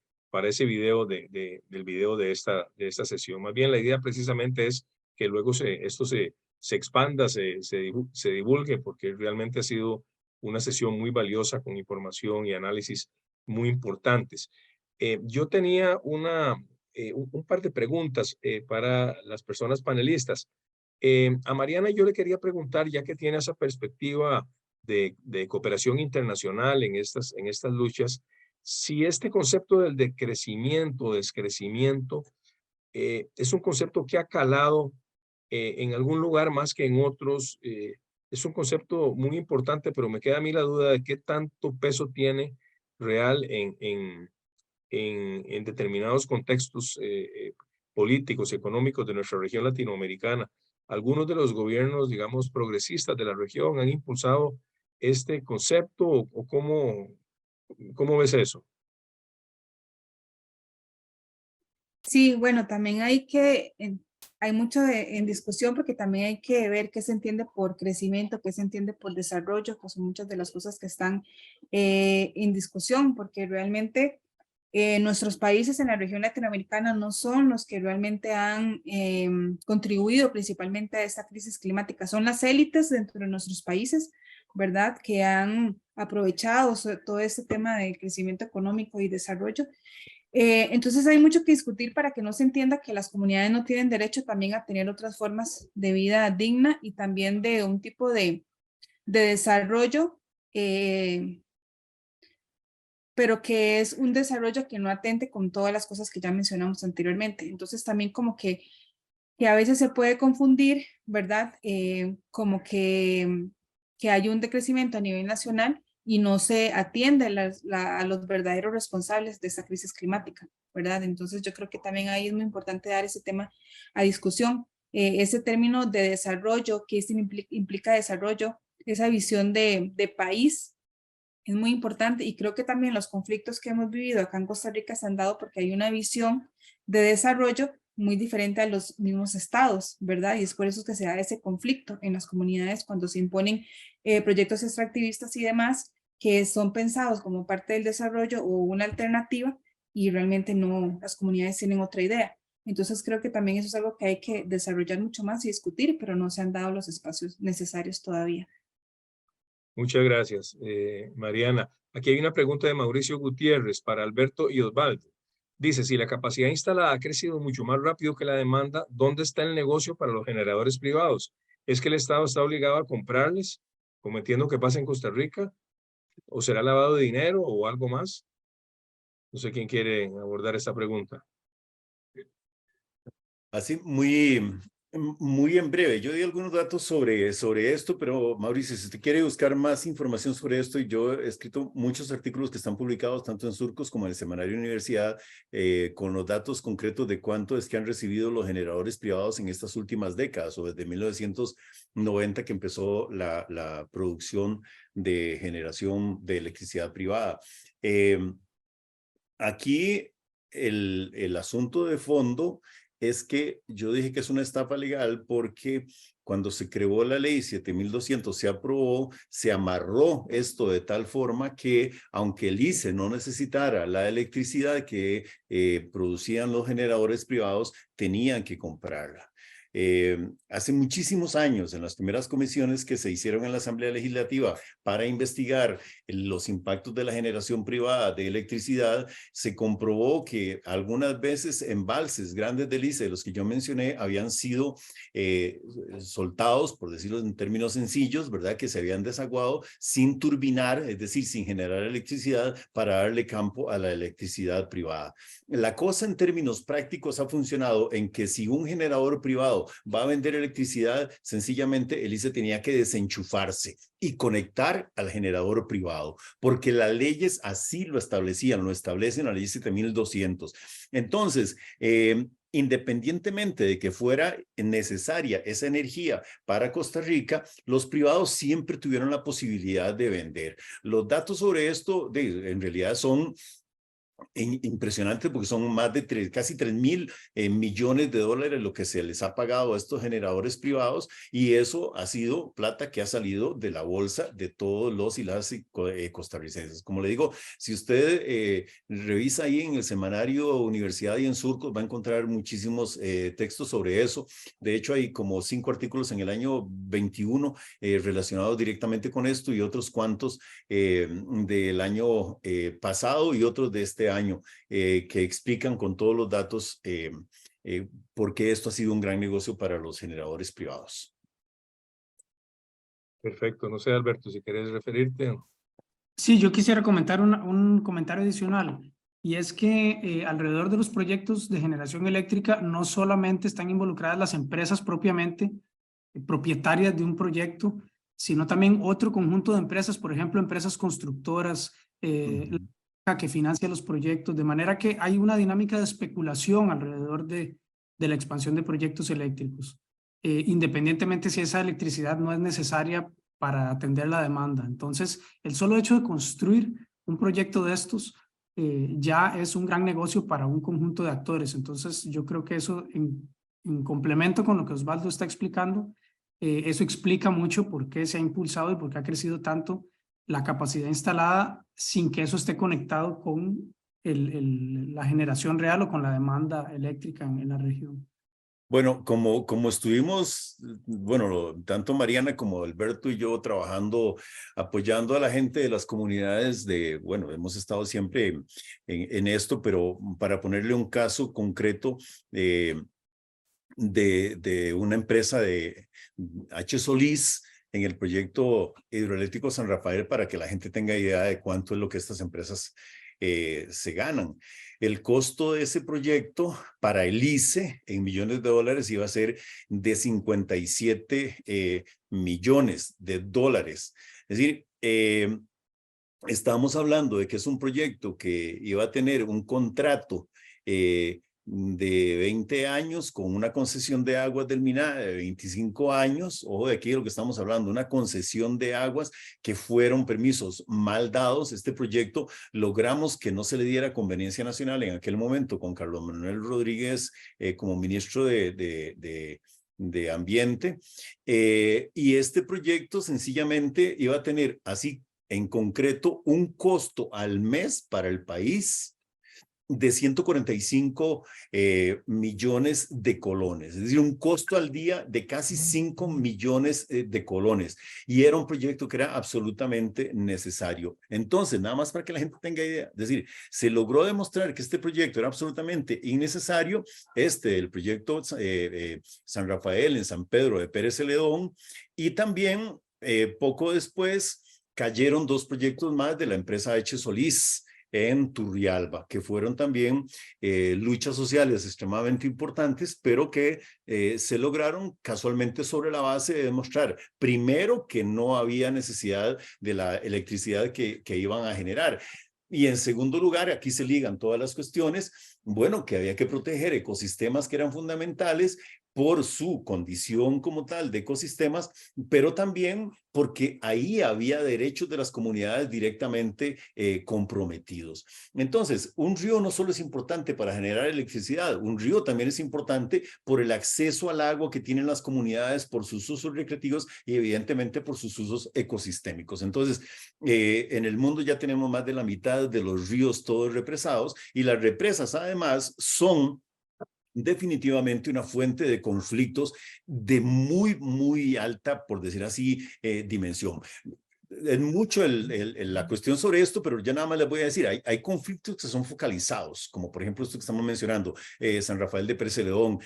video del video de esta sesión. Más bien la idea precisamente es que luego esto se expanda, se divulgue, porque realmente ha sido una sesión muy valiosa con información y análisis muy importantes. Yo tenía un par de preguntas para las personas panelistas. A Mariana yo le quería preguntar, ya que tiene esa perspectiva de cooperación internacional en estas luchas, si este concepto del decrecimiento, descrecimiento, es un concepto que ha calado en algún lugar más que en otros. Es un concepto muy importante, pero me queda a mí la duda de qué tanto peso tiene real en determinados contextos políticos, económicos de nuestra región latinoamericana. Algunos de los gobiernos, digamos, progresistas de la región han impulsado este concepto, o cómo ves eso? Sí, bueno, también hay mucho en discusión porque también hay que ver qué se entiende por crecimiento, qué se entiende por desarrollo, que son muchas de las cosas que están en discusión, porque realmente nuestros países en la región latinoamericana no son los que realmente han contribuido principalmente a esta crisis climática, son las élites dentro de nuestros países, ¿verdad? Que han aprovechado todo este tema de crecimiento económico y desarrollo. Entonces hay mucho que discutir para que no se entienda que las comunidades no tienen derecho también a tener otras formas de vida digna y también de un tipo de desarrollo, pero que es un desarrollo que no atente con todas las cosas que ya mencionamos anteriormente. Entonces también como que a veces se puede confundir, ¿verdad? Como que hay un decrecimiento a nivel nacional y no se atiende a los verdaderos responsables de esta crisis climática, ¿verdad? Entonces yo creo que también ahí es muy importante dar ese tema a discusión. Ese término de desarrollo, que implica desarrollo, esa visión de país es muy importante, y creo que también los conflictos que hemos vivido acá en Costa Rica se han dado porque hay una visión de desarrollo muy diferente a los mismos estados, ¿verdad? Y es por eso que se da ese conflicto en las comunidades cuando se imponen proyectos extractivistas y demás que son pensados como parte del desarrollo o una alternativa, y realmente no, las comunidades tienen otra idea. Entonces creo que también eso es algo que hay que desarrollar mucho más y discutir, pero no se han dado los espacios necesarios todavía. Muchas gracias, Mariana. Aquí hay una pregunta de Mauricio Gutiérrez para Alberto y Osvaldo. Dice, si la capacidad instalada ha crecido mucho más rápido que la demanda, ¿dónde está el negocio para los generadores privados? ¿Es que el Estado está obligado a comprarles, como entiendo que pasa en Costa Rica? ¿O será lavado de dinero o algo más? No sé quién quiere abordar esta pregunta. Así, muy en breve. Yo di algunos datos sobre esto, pero Mauricio, si usted quiere buscar más información sobre esto, y yo he escrito muchos artículos que están publicados tanto en Surcos como en el Semanario Universidad, con los datos concretos de cuánto es que han recibido los generadores privados en estas últimas décadas, o desde 1990 que empezó la producción de generación de electricidad privada. Aquí el asunto de fondo es que yo dije que es una estafa legal porque cuando se creó la ley 7200, se aprobó, se amarró esto de tal forma que aunque el ICE no necesitara la electricidad que producían los generadores privados, tenían que comprarla. Hace muchísimos años, en las primeras comisiones que se hicieron en la Asamblea Legislativa para investigar los impactos de la generación privada de electricidad, se comprobó que algunas veces embalses grandes del ICE, los que yo mencioné, habían sido soltados, por decirlo en términos sencillos, ¿verdad? Que se habían desaguado sin turbinar, es decir, sin generar electricidad para darle campo a la electricidad privada. La cosa en términos prácticos ha funcionado en que si un generador privado va a vender electricidad, sencillamente el ICE tenía que desenchufarse y conectar al generador privado, porque las leyes así lo establecían, lo establecen la ley 7200. Entonces, independientemente de que fuera necesaria esa energía para Costa Rica, los privados siempre tuvieron la posibilidad de vender. Los datos sobre esto en realidad son impresionante porque son más de casi 3.000 millones de dólares lo que se les ha pagado a estos generadores privados, y eso ha sido plata que ha salido de la bolsa de todos los y las costarricenses. Como le digo, si usted revisa ahí en el semanario Universidad y en Surcos, va a encontrar muchísimos textos sobre eso. De hecho, hay como 5 artículos en el año 21 relacionados directamente con esto, y otros cuantos del año pasado y otros de este año que explican con todos los datos por qué esto ha sido un gran negocio para los generadores privados. Perfecto. No sé, Alberto, si quieres referirte. Sí, yo quisiera comentar un comentario adicional, y es que alrededor de los proyectos de generación eléctrica no solamente están involucradas las empresas propiamente propietarias de un proyecto, sino también otro conjunto de empresas, por ejemplo, empresas constructoras, que financia los proyectos, de manera que hay una dinámica de especulación alrededor de la expansión de proyectos eléctricos, independientemente si esa electricidad no es necesaria para atender la demanda. Entonces, el solo hecho de construir un proyecto de estos ya es un gran negocio para un conjunto de actores. Entonces, yo creo que eso, en complemento con lo que Osvaldo está explicando, eso explica mucho por qué se ha impulsado y por qué ha crecido tanto la capacidad instalada sin que eso esté conectado con la generación real o con la demanda eléctrica en la región. Bueno, como estuvimos, bueno, tanto Mariana como Alberto y yo trabajando, apoyando a la gente de las comunidades bueno, hemos estado siempre en esto, pero para ponerle un caso concreto de una empresa de H. Solís en el proyecto hidroeléctrico San Rafael, para que la gente tenga idea de cuánto es lo que estas empresas se ganan. El costo de ese proyecto para el ICE en millones de dólares iba a ser de 57 millones de dólares. Es decir, estamos hablando de que es un proyecto que iba a tener un contrato de 20 años con una concesión de aguas del MINA de 25 años. Ojo, de aquí de lo que estamos hablando, una concesión de aguas que fueron permisos mal dados. Este proyecto logramos que no se le diera conveniencia nacional en aquel momento con Carlos Manuel Rodríguez como ministro de Ambiente. Y este proyecto sencillamente iba a tener así en concreto un costo al mes para el país de 145 millones de colones, es decir, un costo al día de casi 5 millones de colones. Y era un proyecto que era absolutamente necesario. Entonces, nada más para que la gente tenga idea, es decir, se logró demostrar que este proyecto era absolutamente innecesario, el proyecto San Rafael en San Pedro de Pérez Celedón, y también poco después cayeron dos proyectos más de la empresa H. Solís en Turrialba, que fueron también luchas sociales extremadamente importantes, pero que se lograron casualmente sobre la base de demostrar, primero, que no había necesidad de la electricidad que iban a generar. Y en segundo lugar, aquí se ligan todas las cuestiones, bueno, que había que proteger ecosistemas que eran fundamentales por su condición como tal de ecosistemas, pero también porque ahí había derechos de las comunidades directamente comprometidos. Entonces, un río no solo es importante para generar electricidad, un río también es importante por el acceso al agua que tienen las comunidades, por sus usos recreativos y evidentemente por sus usos ecosistémicos. Entonces, en el mundo ya tenemos más de la mitad de los ríos todos represados, y las represas además son definitivamente una fuente de conflictos de muy alta, por decir así, dimensión. Es mucho la cuestión sobre esto, pero ya nada más les voy a decir, hay conflictos que son focalizados, como por ejemplo esto que estamos mencionando, San Rafael de Pérez Celedón,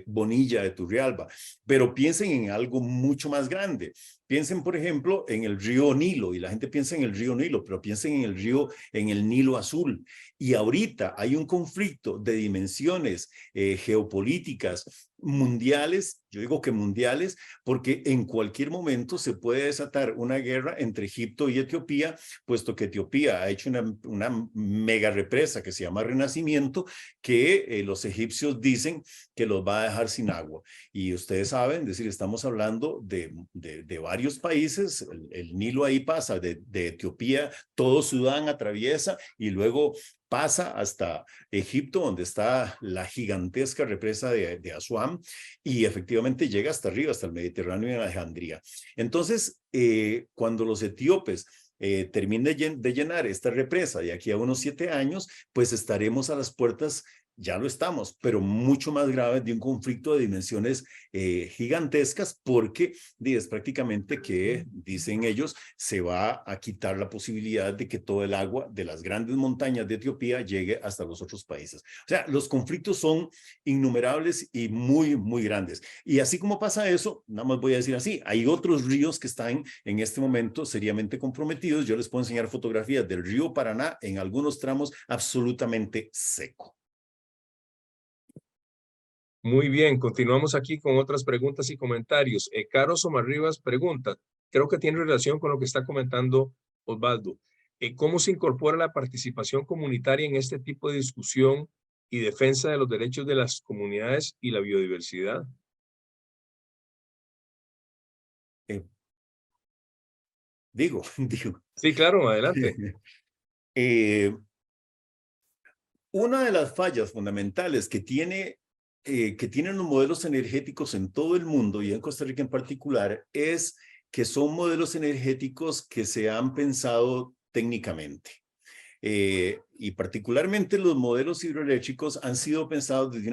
Bonilla de Turrialba, pero piensen en algo mucho más grande. Piensen, por ejemplo, en el río Nilo, y la gente piensa en el río Nilo, pero piensen en el Nilo Azul. Y ahorita hay un conflicto de dimensiones geopolíticas mundiales, yo digo que mundiales, porque en cualquier momento se puede desatar una guerra entre Egipto y Etiopía, puesto que Etiopía ha hecho una mega represa que se llama Renacimiento, que los egipcios dicen que los va a dejar sin agua. Y ustedes saben, es decir, estamos hablando de varios países, el Nilo ahí pasa de Etiopía, todo Sudán atraviesa y luego pasa hasta Egipto, donde está la gigantesca represa de Asuán, y efectivamente llega hasta arriba, hasta el Mediterráneo y en Alejandría. Entonces, cuando los etíopes terminen de llenar esta represa de aquí a unos 7 años, pues estaremos a las puertas ya lo estamos, pero mucho más grave, de un conflicto de dimensiones gigantescas, porque es prácticamente que, dicen ellos, se va a quitar la posibilidad de que todo el agua de las grandes montañas de Etiopía llegue hasta los otros países. O sea, los conflictos son innumerables y muy, muy grandes. Y así como pasa eso, nada más voy a decir así, hay otros ríos que están en este momento seriamente comprometidos. Yo les puedo enseñar fotografías del río Paraná en algunos tramos absolutamente seco. Muy bien, continuamos aquí con otras preguntas y comentarios. Caro Somarribas pregunta, creo que tiene relación con lo que está comentando Osvaldo. ¿Cómo se incorpora la participación comunitaria en este tipo de discusión y defensa de los derechos de las comunidades y la biodiversidad? Digo. Sí, claro, adelante. Una de las fallas fundamentales que tienen los modelos energéticos en todo el mundo y en Costa Rica en particular es que son modelos energéticos que se han pensado técnicamente. Y particularmente los modelos hidroeléctricos han sido pensados desde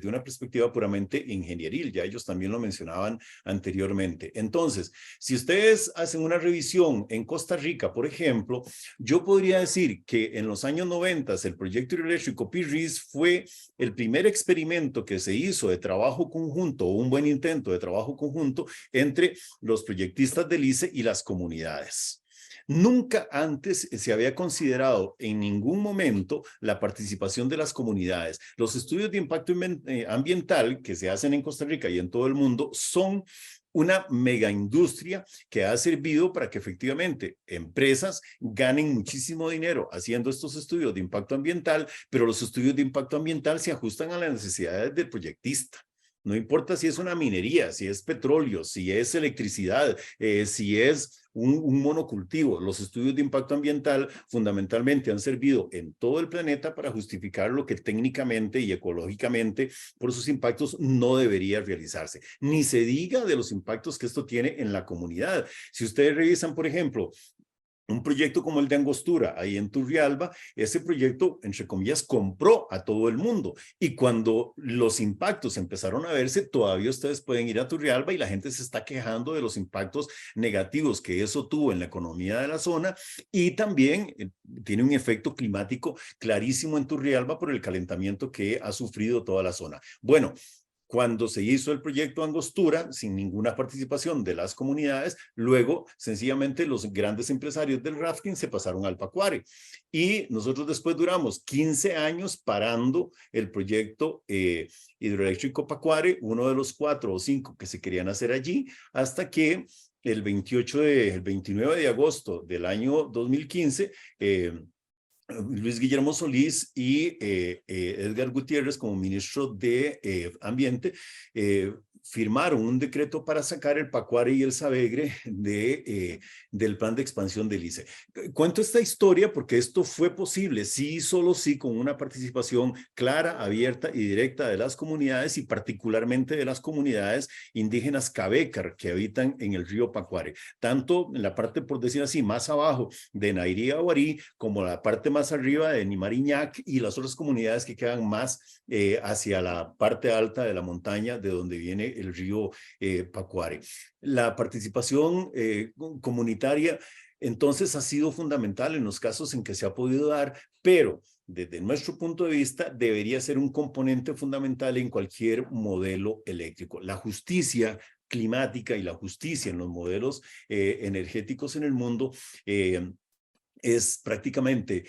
una perspectiva puramente ingenieril, ya ellos también lo mencionaban anteriormente. Entonces, si ustedes hacen una revisión en Costa Rica, por ejemplo, yo podría decir que en los años 90 el proyecto hidroeléctrico PIRRIS fue el primer experimento que se hizo de trabajo conjunto, o un buen intento de trabajo conjunto entre los proyectistas del ICE y las comunidades. Nunca antes se había considerado en ningún momento la participación de las comunidades. Los estudios de impacto ambiental que se hacen en Costa Rica y en todo el mundo son una mega industria que ha servido para que efectivamente empresas ganen muchísimo dinero haciendo estos estudios de impacto ambiental, pero los estudios de impacto ambiental se ajustan a las necesidades del proyectista. No importa si es una minería, si es petróleo, si es electricidad, si es un monocultivo. Los estudios de impacto ambiental fundamentalmente han servido en todo el planeta para justificar lo que técnicamente y ecológicamente por sus impactos no debería realizarse. Ni se diga de los impactos que esto tiene en la comunidad. Si ustedes revisan, por ejemplo, un proyecto como el de Angostura, ahí en Turrialba, ese proyecto, entre comillas, compró a todo el mundo. Y cuando los impactos empezaron a verse, todavía ustedes pueden ir a Turrialba y la gente se está quejando de los impactos negativos que eso tuvo en la economía de la zona, y también tiene un efecto climático clarísimo en Turrialba por el calentamiento que ha sufrido toda la zona. Bueno, cuando se hizo el proyecto Angostura, sin ninguna participación de las comunidades, luego sencillamente los grandes empresarios del rafting se pasaron al Pacuare. Y nosotros después duramos 15 años parando el proyecto hidroeléctrico Pacuare, uno de los 4 o 5 que se querían hacer allí, hasta que el 29 de agosto del año 2015, Luis Guillermo Solís y Edgar Gutiérrez, como ministro de Ambiente, firmaron un decreto para sacar el Pacuare y el Savegre del plan de expansión del ICE. Cuento esta historia porque esto fue posible, sí, solo sí, con una participación clara, abierta y directa de las comunidades, y particularmente de las comunidades indígenas Cabecar que habitan en el río Pacuare, tanto en la parte, por decir así, más abajo de Nairí-Aguarí, como la parte más arriba de Nimariñac y las otras comunidades que quedan más hacia la parte alta de la montaña de donde viene el río Pacuare. La participación comunitaria entonces ha sido fundamental en los casos en que se ha podido dar, pero desde nuestro punto de vista debería ser un componente fundamental en cualquier modelo eléctrico. La justicia climática y la justicia en los modelos energéticos en el mundo es prácticamente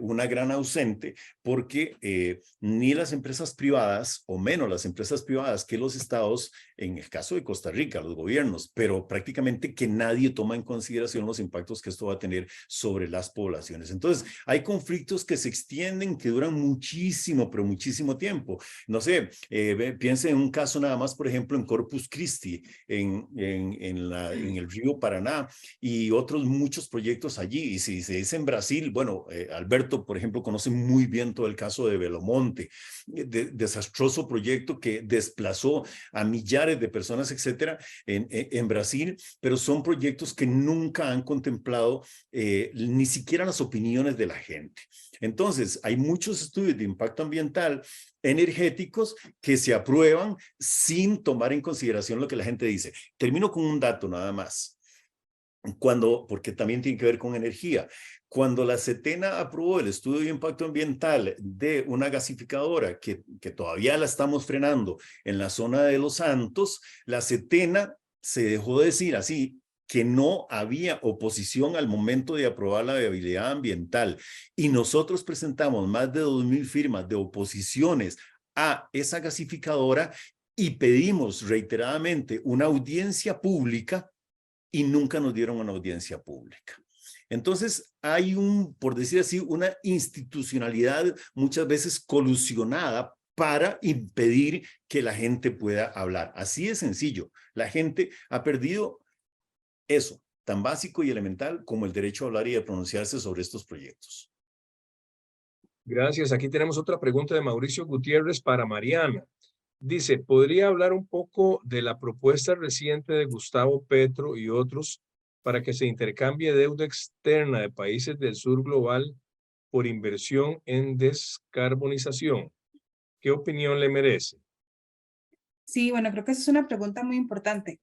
una gran ausente, porque ni las empresas privadas, o menos las empresas privadas que los estados, en el caso de Costa Rica, los gobiernos, pero prácticamente que nadie toma en consideración los impactos que esto va a tener sobre las poblaciones. Entonces, hay conflictos que se extienden, que duran muchísimo, pero muchísimo tiempo. No sé, piensen en un caso nada más, por ejemplo, en Corpus Christi, en el río Paraná, y otros muchos proyectos allí. Y si se se dice en Brasil, bueno, Alberto, por ejemplo, conoce muy bien todo el caso de Belo Monte, desastroso proyecto que desplazó a millares de personas, etcétera, en Brasil, pero son proyectos que nunca han contemplado ni siquiera las opiniones de la gente. Entonces, hay muchos estudios de impacto ambiental energéticos que se aprueban sin tomar en consideración lo que la gente dice. Termino con un dato nada más, porque también tiene que ver con energía. Cuando la SETENA aprobó el estudio de impacto ambiental de una gasificadora que todavía la estamos frenando en la zona de Los Santos, la SETENA se dejó decir así, que no había oposición al momento de aprobar la viabilidad ambiental. Y nosotros presentamos más de 2,000 firmas de oposiciones a esa gasificadora y pedimos reiteradamente una audiencia pública y nunca nos dieron una audiencia pública. Entonces hay por decir así, una institucionalidad muchas veces colusionada para impedir que la gente pueda hablar. Así de sencillo. La gente ha perdido eso, tan básico y elemental como el derecho a hablar y a pronunciarse sobre estos proyectos. Gracias. Aquí tenemos otra pregunta de Mauricio Gutiérrez para Mariana. Dice, ¿podría hablar un poco de la propuesta reciente de Gustavo Petro y otros para que se intercambie deuda externa de países del sur global por inversión en descarbonización? ¿Qué opinión le merece? Sí, bueno, creo que esa es una pregunta muy importante.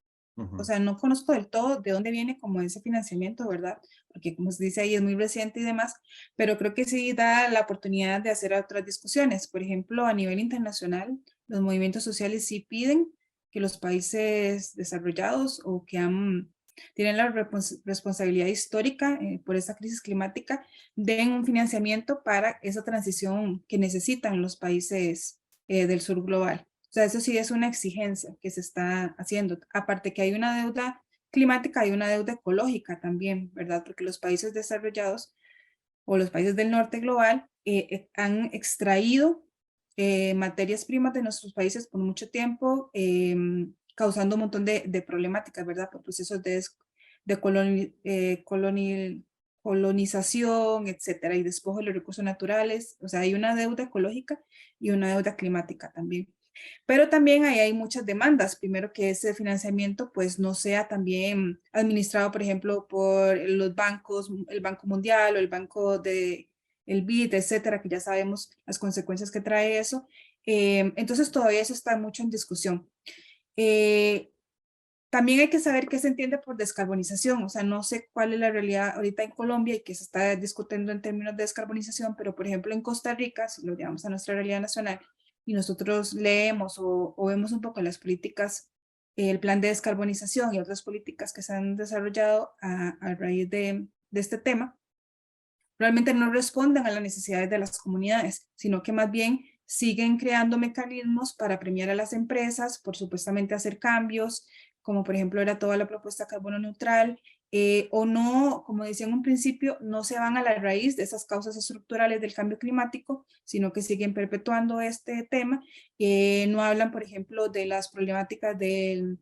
O sea, no conozco del todo de dónde viene como ese financiamiento, ¿verdad? Porque como se dice ahí es muy reciente y demás, pero creo que sí da la oportunidad de hacer otras discusiones. Por ejemplo, a nivel internacional, los movimientos sociales sí piden que los países desarrollados o que tienen la responsabilidad histórica por esta crisis climática, den un financiamiento para esa transición que necesitan los países del sur global. O sea, eso sí es una exigencia que se está haciendo. Aparte que hay una deuda climática, hay una deuda ecológica también, ¿verdad? Porque los países desarrollados o los países del norte global han extraído materias primas de nuestros países por mucho tiempo, causando un montón de problemáticas, ¿verdad? Por procesos de colonización, etcétera, y despojo de los recursos naturales. O sea, hay una deuda ecológica y una deuda climática también. Pero también ahí hay muchas demandas. Primero, que ese financiamiento pues no sea también administrado, por ejemplo, por los bancos, el Banco Mundial o el Banco el BID, etcétera, que ya sabemos las consecuencias que trae eso. Entonces todavía eso está mucho en discusión. También hay que saber qué se entiende por descarbonización. O sea, no sé cuál es la realidad ahorita en Colombia y qué se está discutiendo en términos de descarbonización, pero por ejemplo en Costa Rica, si lo llevamos a nuestra realidad nacional, y nosotros leemos o vemos un poco las políticas, el plan de descarbonización y otras políticas que se han desarrollado a raíz de este tema, realmente no responden a las necesidades de las comunidades, sino que más bien siguen creando mecanismos para premiar a las empresas por supuestamente hacer cambios, como por ejemplo era toda la propuesta carbono neutral, o no, como decía en un principio, no se van a la raíz de esas causas estructurales del cambio climático, sino que siguen perpetuando este tema. No hablan, por ejemplo, de las problemáticas del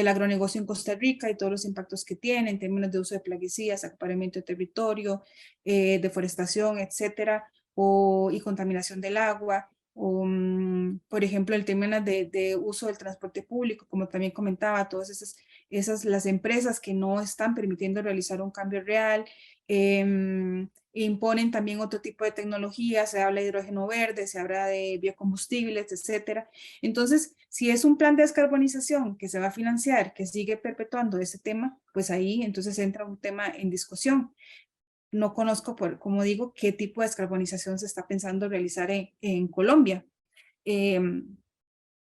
agronegocio en Costa Rica y todos los impactos que tiene en términos de uso de plaguicidas, acaparamiento de territorio, deforestación, etcétera, y contaminación del agua. O, por ejemplo, el tema de uso del transporte público, como también comentaba, todas las empresas que no están permitiendo realizar un cambio real, imponen también otro tipo de tecnología, se habla de hidrógeno verde, se habla de biocombustibles, etcétera. Entonces, si es un plan de descarbonización que se va a financiar, que sigue perpetuando ese tema, pues ahí entonces entra un tema en discusión. No conozco, como digo, qué tipo de descarbonización se está pensando realizar en Colombia.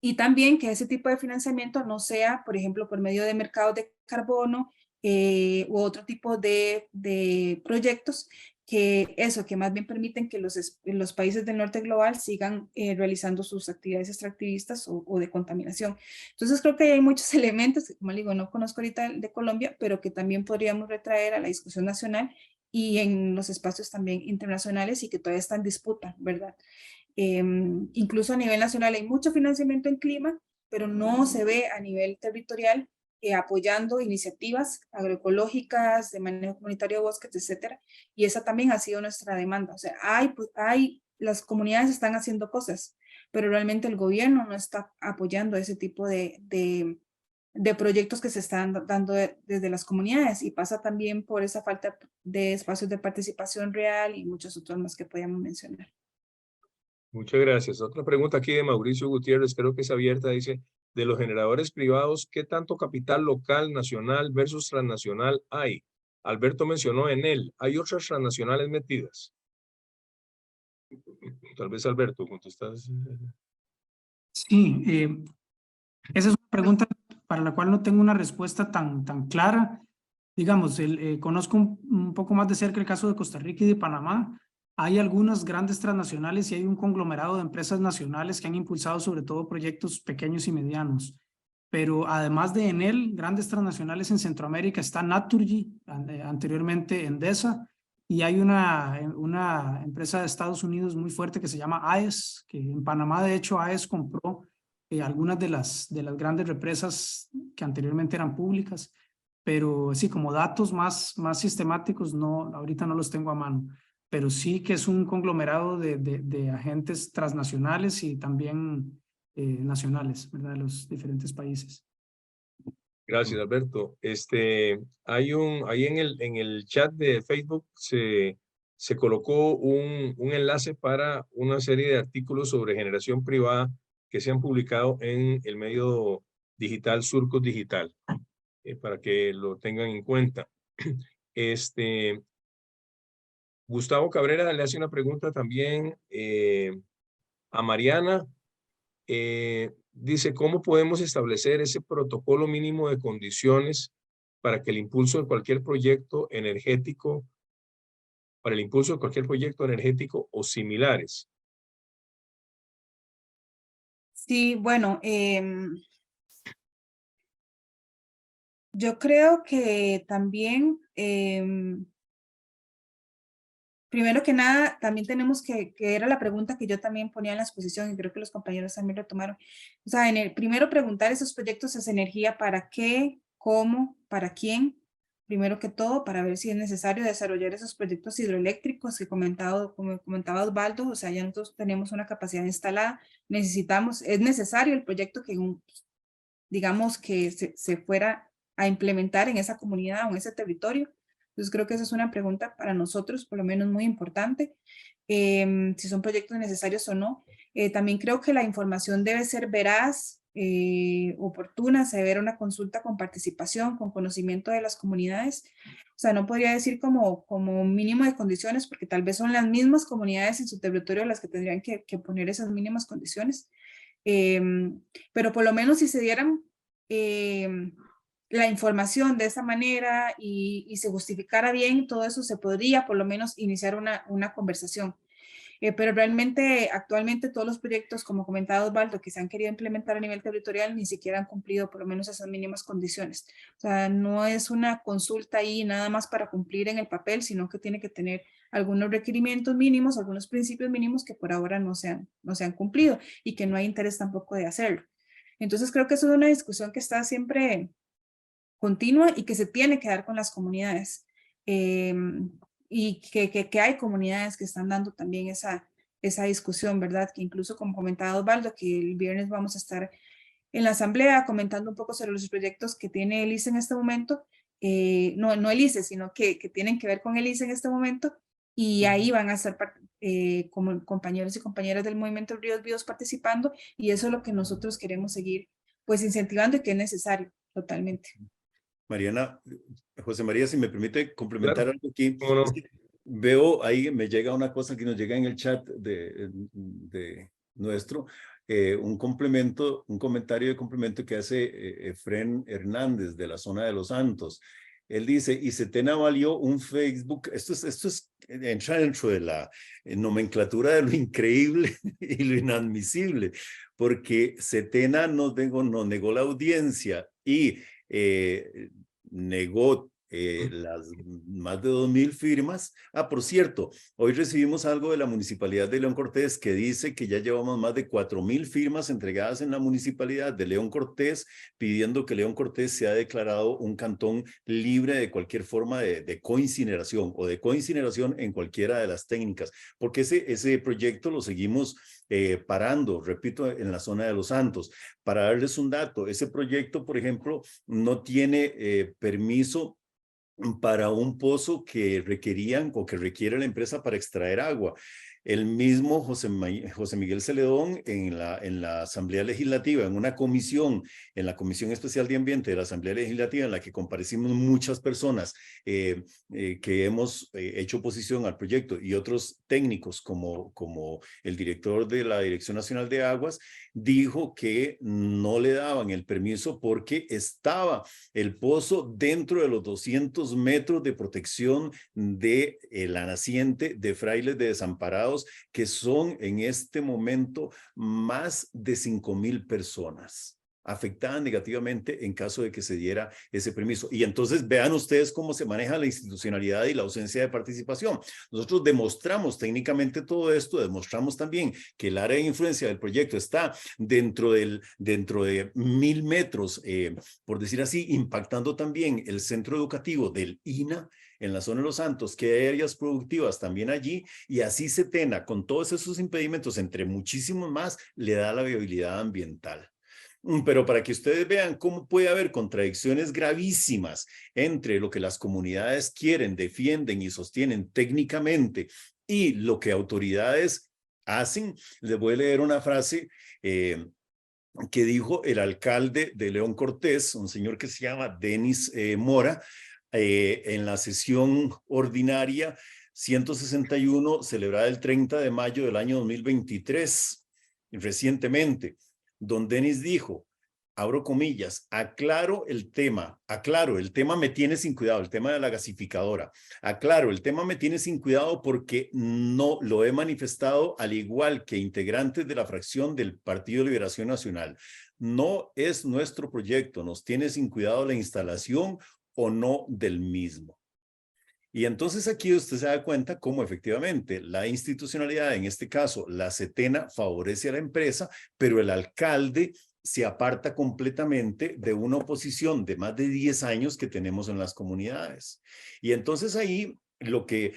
Y también que ese tipo de financiamiento no sea, por ejemplo, por medio de mercados de carbono u otro tipo de proyectos que más bien permiten que los países del norte global sigan realizando sus actividades extractivistas o de contaminación. Entonces creo que hay muchos elementos, que como digo, no conozco ahorita de Colombia, pero que también podríamos retraer a la discusión nacional y en los espacios también internacionales y que todavía está en disputa, ¿verdad? Incluso a nivel nacional hay mucho financiamiento en clima, pero no se ve a nivel territorial apoyando iniciativas agroecológicas, de manejo comunitario de bosques, etcétera, y esa también ha sido nuestra demanda. O sea, las comunidades están haciendo cosas, pero realmente el gobierno no está apoyando ese tipo de proyectos que se están dando desde las comunidades, y pasa también por esa falta de espacios de participación real y muchos otros más que podríamos mencionar. Muchas gracias. Otra pregunta aquí de Mauricio Gutiérrez, creo que es abierta, dice, de los generadores privados, ¿qué tanto capital local, nacional versus transnacional hay? Alberto mencionó Enel, ¿hay otras transnacionales metidas? Tal vez Alberto, contestas. Sí, esa es una pregunta para la cual no tengo una respuesta tan clara. Digamos, conozco un poco más de cerca el caso de Costa Rica y de Panamá. Hay algunas grandes transnacionales y hay un conglomerado de empresas nacionales que han impulsado sobre todo proyectos pequeños y medianos. Pero además de Enel, grandes transnacionales en Centroamérica está Naturgy, anteriormente Endesa, y hay una empresa de Estados Unidos muy fuerte que se llama AES, que en Panamá de hecho AES compró algunas de las grandes represas que anteriormente eran públicas, pero sí, como datos más sistemáticos, no, ahorita no los tengo a mano, pero sí que es un conglomerado de agentes transnacionales y también nacionales, ¿verdad? De los diferentes países. Gracias, Alberto. Ahí en el chat de Facebook se colocó un enlace para una serie de artículos sobre generación privada que se han publicado en el medio digital Surcos Digital, para que lo tengan en cuenta. Gustavo Cabrera le hace una pregunta también a Mariana. Dice, ¿cómo podemos establecer ese protocolo mínimo de condiciones para que el impulso de cualquier proyecto energético, o similares? Sí, bueno, yo creo que también, primero que nada, también tenemos que era la pregunta que yo también ponía en la exposición y creo que los compañeros también lo tomaron. O sea, primero preguntar esos proyectos, esa energía, ¿para qué? ¿Cómo? ¿Para quién? Primero que todo, para ver si es necesario desarrollar esos proyectos hidroeléctricos que como comentaba Osvaldo, o sea, ya nosotros tenemos una capacidad instalada, es necesario el proyecto que, digamos, que se fuera a implementar en esa comunidad o en ese territorio. Entonces creo que esa es una pregunta para nosotros, por lo menos muy importante, si son proyectos necesarios o no. También creo que la información debe ser veraz, oportuna, se debe ver una consulta con participación, con conocimiento de las comunidades. O sea, no podría decir como mínimo de condiciones, porque tal vez son las mismas comunidades en su territorio las que tendrían que poner esas mínimas condiciones. Pero por lo menos si se dieran la información de esa manera y se justificara bien, todo eso se podría por lo menos iniciar una conversación. Pero realmente actualmente todos los proyectos, como comentaba Osvaldo, que se han querido implementar a nivel territorial, ni siquiera han cumplido por lo menos esas mínimas condiciones. O sea, no es una consulta ahí nada más para cumplir en el papel, sino que tiene que tener algunos requerimientos mínimos, algunos principios mínimos que por ahora no se han cumplido y que no hay interés tampoco de hacerlo. Entonces creo que eso es una discusión que está siempre continua y que se tiene que dar con las comunidades. Y que hay comunidades que están dando también esa discusión, ¿verdad? Que incluso, como comentaba Osvaldo, que el viernes vamos a estar en la asamblea comentando un poco sobre los proyectos que tiene el ICE en este momento, no el ICE, sino que tienen que ver con el ICE en este momento, y ahí van a estar como compañeros y compañeras del movimiento Ríos Vivos participando, y eso es lo que nosotros queremos seguir pues incentivando y que es necesario totalmente. Mariana, José María, si me permite complementar Claro, algo aquí. ¿cómo no? Es que veo ahí, me llega una cosa que nos llega en el chat de nuestro, un comentario de complemento que hace Efren Hernández de la zona de Los Santos. Él dice, y Setena valió un Facebook, esto entra dentro de la nomenclatura de lo increíble y lo inadmisible, porque Setena nos negó la audiencia y negó las más de 2.000 firmas. Por cierto, hoy recibimos algo de la Municipalidad de León Cortés que dice que ya llevamos más de 4.000 firmas entregadas en la Municipalidad de León Cortés pidiendo que León Cortés sea declarado un cantón libre de cualquier forma de coincineración o de coincineración en cualquiera de las técnicas, porque ese proyecto lo seguimos parando, repito, en la zona de Los Santos. Para darles un dato, ese proyecto, por ejemplo, no tiene permiso para un pozo que requerían o que requiere la empresa para extraer agua. El mismo José Miguel Celedón en la Asamblea Legislativa, en una comisión, en la Comisión Especial de Ambiente de la Asamblea Legislativa, en la que comparecimos muchas personas que hemos hecho oposición al proyecto y otros técnicos como el director de la Dirección Nacional de Aguas, dijo que no le daban el permiso porque estaba el pozo dentro de los 200 metros de protección de la naciente de Frailes de Desamparados, que son en este momento más de 5.000 personas afectadas negativamente en caso de que se diera ese permiso. Y entonces vean ustedes cómo se maneja la institucionalidad y la ausencia de participación. Nosotros demostramos técnicamente todo esto, demostramos también que el área de influencia del proyecto está dentro de 1.000 metros, por decir así, impactando también el centro educativo del INA en la zona de Los Santos, que hay áreas productivas también allí, y así Setena, con todos esos impedimentos, entre muchísimos más, le da la viabilidad ambiental. Pero para que ustedes vean cómo puede haber contradicciones gravísimas entre lo que las comunidades quieren, defienden y sostienen técnicamente y lo que autoridades hacen, les voy a leer una frase que dijo el alcalde de León Cortés, un señor que se llama Denis Mora, en la sesión ordinaria 161 celebrada el 30 de mayo del año 2023, recientemente. Don Denis dijo, abro comillas, aclaro el tema me tiene sin cuidado, el tema de la gasificadora, aclaro, el tema me tiene sin cuidado porque no lo he manifestado al igual que integrantes de la fracción del Partido de Liberación Nacional. No es nuestro proyecto, nos tiene sin cuidado la instalación o no del mismo. Y entonces aquí usted se da cuenta cómo efectivamente la institucionalidad, en este caso la Setena, favorece a la empresa, pero el alcalde se aparta completamente de una oposición de más de 10 años que tenemos en las comunidades. Y entonces ahí lo que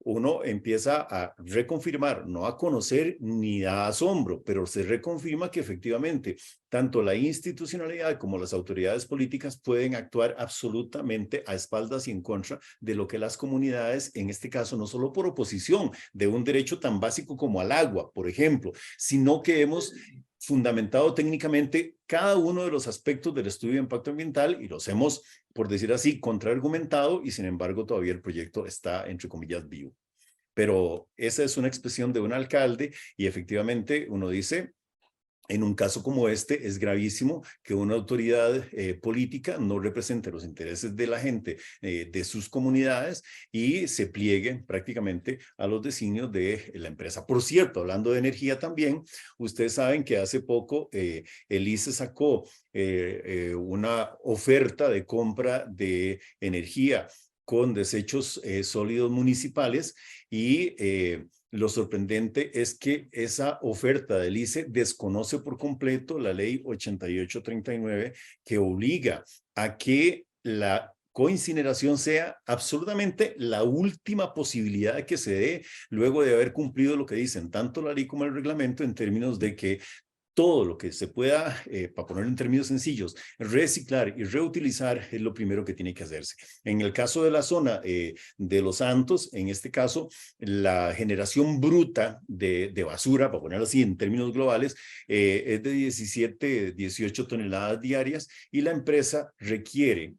uno empieza a reconfirmar, no a conocer ni da asombro, pero se reconfirma que efectivamente tanto la institucionalidad como las autoridades políticas pueden actuar absolutamente a espaldas y en contra de lo que las comunidades, en este caso no solo por oposición de un derecho tan básico como al agua, por ejemplo, sino que hemos fundamentado técnicamente cada uno de los aspectos del estudio de impacto ambiental y los hemos, por decir así, contraargumentado y sin embargo todavía el proyecto está, entre comillas, vivo. Pero esa es una expresión de un alcalde y efectivamente uno dice, en un caso como este es gravísimo que una autoridad política no represente los intereses de la gente de sus comunidades y se pliegue prácticamente a los designios de la empresa. Por cierto, hablando de energía también, ustedes saben que hace poco el ICE sacó una oferta de compra de energía con desechos sólidos municipales y lo sorprendente es que esa oferta del ICE desconoce por completo la ley 8839 que obliga a que la coincineración sea absolutamente la última posibilidad que se dé luego de haber cumplido lo que dicen tanto la ley como el reglamento en términos de que todo lo que se pueda, para ponerlo en términos sencillos, reciclar y reutilizar es lo primero que tiene que hacerse. En el caso de la zona de Los Santos, en este caso, la generación bruta de basura, para ponerlo así en términos globales, es de 18 toneladas diarias y la empresa requiere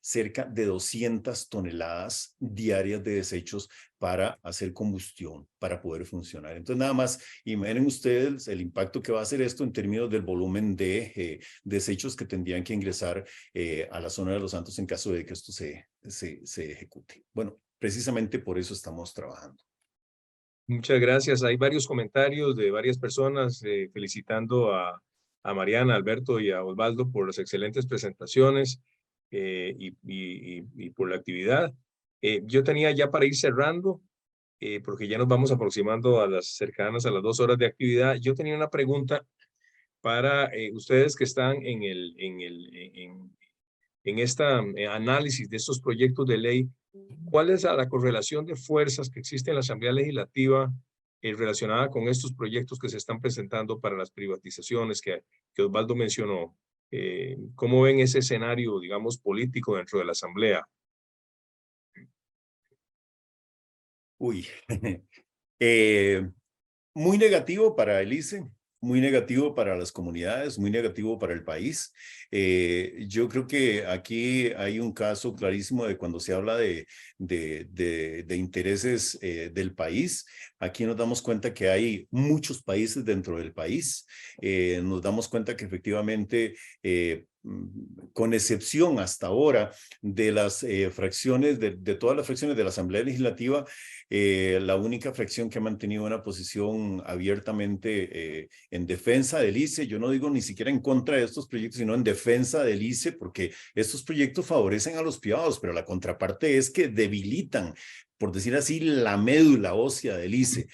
cerca de 200 toneladas diarias de desechos para hacer combustión, para poder funcionar. Entonces, nada más, imaginen ustedes el impacto que va a hacer esto en términos del volumen de desechos que tendrían que ingresar a la zona de Los Santos en caso de que esto se ejecute. Bueno, precisamente por eso estamos trabajando. Muchas gracias. Hay varios comentarios de varias personas felicitando a Mariana, a Alberto y a Osvaldo por las excelentes presentaciones. y por la actividad. Yo tenía ya para ir cerrando, porque ya nos vamos aproximando a las cercanas a las 2 horas de actividad. Yo tenía una pregunta para ustedes que están en este análisis de estos proyectos de ley. ¿Cuál es la correlación de fuerzas que existe en la Asamblea Legislativa relacionada con estos proyectos que se están presentando para las privatizaciones que Osvaldo mencionó? ¿Cómo ven ese escenario, digamos, político dentro de la Asamblea? Uy, muy negativo para el ICE, muy negativo para las comunidades, muy negativo para el país. Yo creo que aquí hay un caso clarísimo de cuando se habla de intereses del país. Aquí nos damos cuenta que hay muchos países dentro del país. Nos damos cuenta que efectivamente, con excepción hasta ahora de las fracciones, de todas las fracciones de la Asamblea Legislativa, la única fracción que ha mantenido una posición abiertamente en defensa del ICE, yo no digo ni siquiera en contra de estos proyectos, sino en defensa del ICE, porque estos proyectos favorecen a los privados, pero la contraparte es que debilitan, por decir así, la médula ósea del ICE.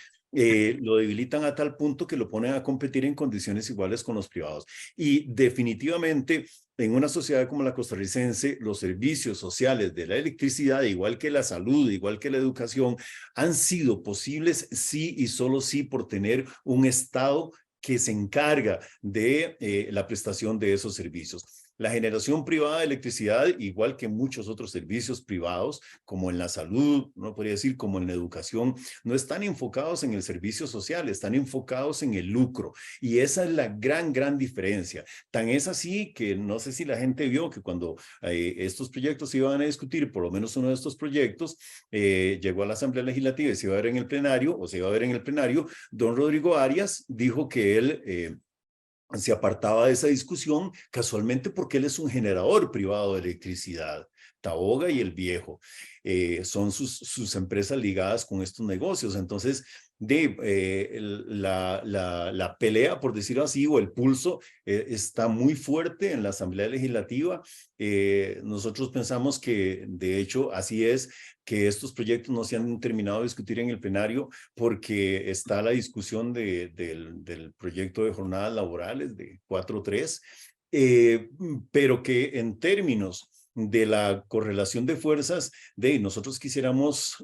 Lo debilitan a tal punto que lo ponen a competir en condiciones iguales con los privados. Y definitivamente, en una sociedad como la costarricense, los servicios sociales de la electricidad, igual que la salud, igual que la educación, han sido posibles sí y solo sí por tener un Estado que se encarga de la prestación de esos servicios. La generación privada de electricidad, igual que muchos otros servicios privados, como en la salud, no podría decir como en la educación, no están enfocados en el servicio social, están enfocados en el lucro. Y esa es la gran diferencia. Tan es así que no sé si la gente vio que cuando estos proyectos se iban a discutir, por lo menos uno de estos proyectos llegó a la Asamblea Legislativa y se iba a ver en el plenario, o se iba a ver en el plenario, don Rodrigo Arias dijo que él se apartaba de esa discusión casualmente porque él es un generador privado de electricidad. Taboga y El Viejo son sus empresas ligadas con estos negocios. Entonces, la pelea, por decirlo así, o el pulso está muy fuerte en la Asamblea Legislativa. Nosotros pensamos que, de hecho, así es, que estos proyectos no se han terminado de discutir en el plenario porque está la discusión del proyecto de jornadas laborales de 4.3, pero que en términos de la correlación de fuerzas, nosotros quisiéramos,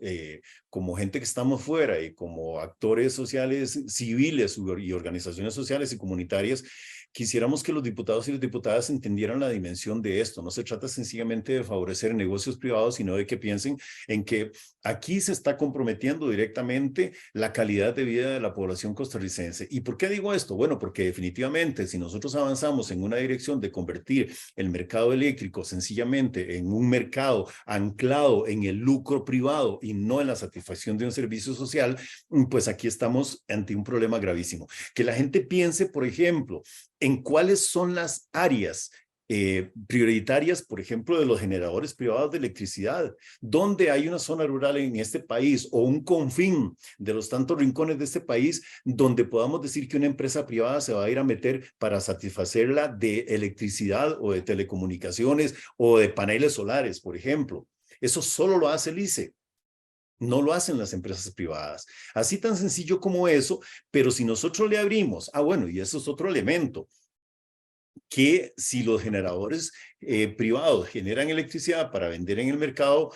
como gente que estamos fuera y como actores sociales civiles y organizaciones sociales y comunitarias, quisiéramos que los diputados y las diputadas entendieran la dimensión de esto. No se trata sencillamente de favorecer negocios privados, sino de que piensen en que aquí se está comprometiendo directamente la calidad de vida de la población costarricense. ¿Y por qué digo esto? Bueno, porque definitivamente si nosotros avanzamos en una dirección de convertir el mercado eléctrico sencillamente en un mercado anclado en el lucro privado y no en la satisfacción de un servicio social, pues aquí estamos ante un problema gravísimo. Que la gente piense, por ejemplo, en cuáles son las áreas prioritarias, por ejemplo, de los generadores privados de electricidad. ¿Dónde hay una zona rural en este país o un confín de los tantos rincones de este país donde podamos decir que una empresa privada se va a ir a meter para satisfacerla de electricidad o de telecomunicaciones o de paneles solares, por ejemplo? Eso solo lo hace el ICE. No lo hacen las empresas privadas. Así tan sencillo como eso, pero si nosotros le abrimos, bueno, y eso es otro elemento, que si los generadores privados generan electricidad para vender en el mercado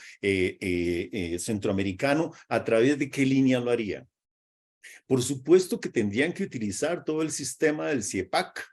centroamericano, ¿a través de qué línea lo harían? Por supuesto que tendrían que utilizar todo el sistema del CIEPAC,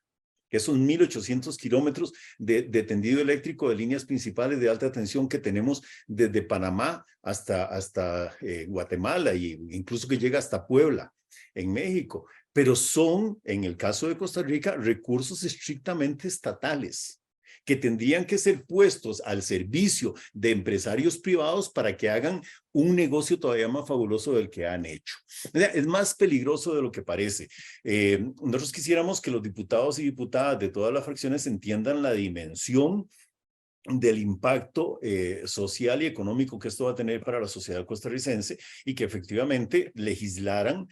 que son 1.800 kilómetros de tendido eléctrico de líneas principales de alta tensión que tenemos desde Panamá hasta Guatemala e incluso que llega hasta Puebla, en México. Pero son, en el caso de Costa Rica, recursos estrictamente estatales que tendrían que ser puestos al servicio de empresarios privados para que hagan un negocio todavía más fabuloso del que han hecho. Es más peligroso de lo que parece. Nosotros quisiéramos que los diputados y diputadas de todas las fracciones entiendan la dimensión del impacto social y económico que esto va a tener para la sociedad costarricense y que efectivamente legislaran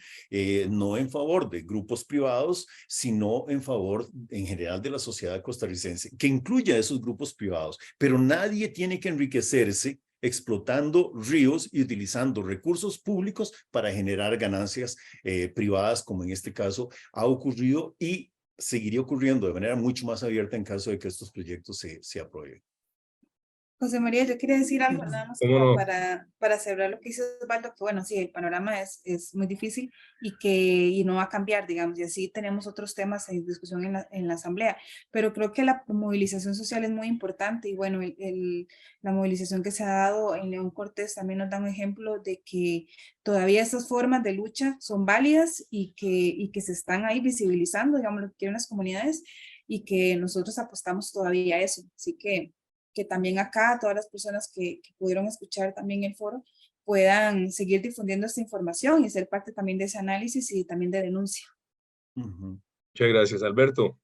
no en favor de grupos privados, sino en favor en general de la sociedad costarricense, que incluya a esos grupos privados, pero nadie tiene que enriquecerse explotando ríos y utilizando recursos públicos para generar ganancias privadas, como en este caso ha ocurrido y seguiría ocurriendo de manera mucho más abierta en caso de que estos proyectos se aprueben. José María, yo quería decir algo nada más ¿Cómo como no? para cerrar lo que dice Osvaldo, que bueno, sí, el panorama es muy difícil y no va a cambiar, digamos, y así tenemos otros temas en discusión en la Asamblea, pero creo que la movilización social es muy importante y bueno, la movilización que se ha dado en León Cortés también nos da un ejemplo de que todavía estas formas de lucha son válidas y que se están ahí visibilizando, digamos, lo que quieren las comunidades y que nosotros apostamos todavía a eso, así que también acá todas las personas que pudieron escuchar también el foro puedan seguir difundiendo esta información y ser parte también de ese análisis y también de denuncia. Muchas gracias, Alberto.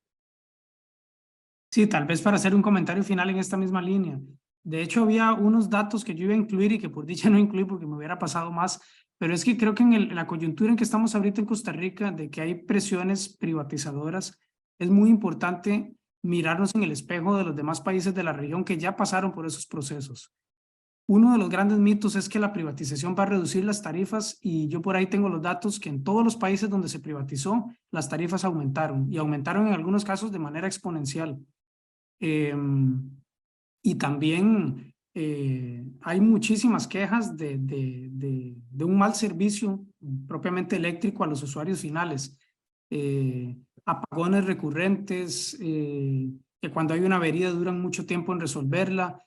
Sí, tal vez para hacer un comentario final en esta misma línea. De hecho, había unos datos que yo iba a incluir y que por dicha no incluí porque me hubiera pasado más, pero es que creo que en la coyuntura en que estamos ahorita en Costa Rica, de que hay presiones privatizadoras, es muy importante mirarnos en el espejo de los demás países de la región que ya pasaron por esos procesos. Uno de los grandes mitos es que la privatización va a reducir las tarifas y yo por ahí tengo los datos que en todos los países donde se privatizó, las tarifas aumentaron y aumentaron en algunos casos de manera exponencial. Y también hay muchísimas quejas de un mal servicio propiamente eléctrico a los usuarios finales. Apagones recurrentes, que cuando hay una avería duran mucho tiempo en resolverla.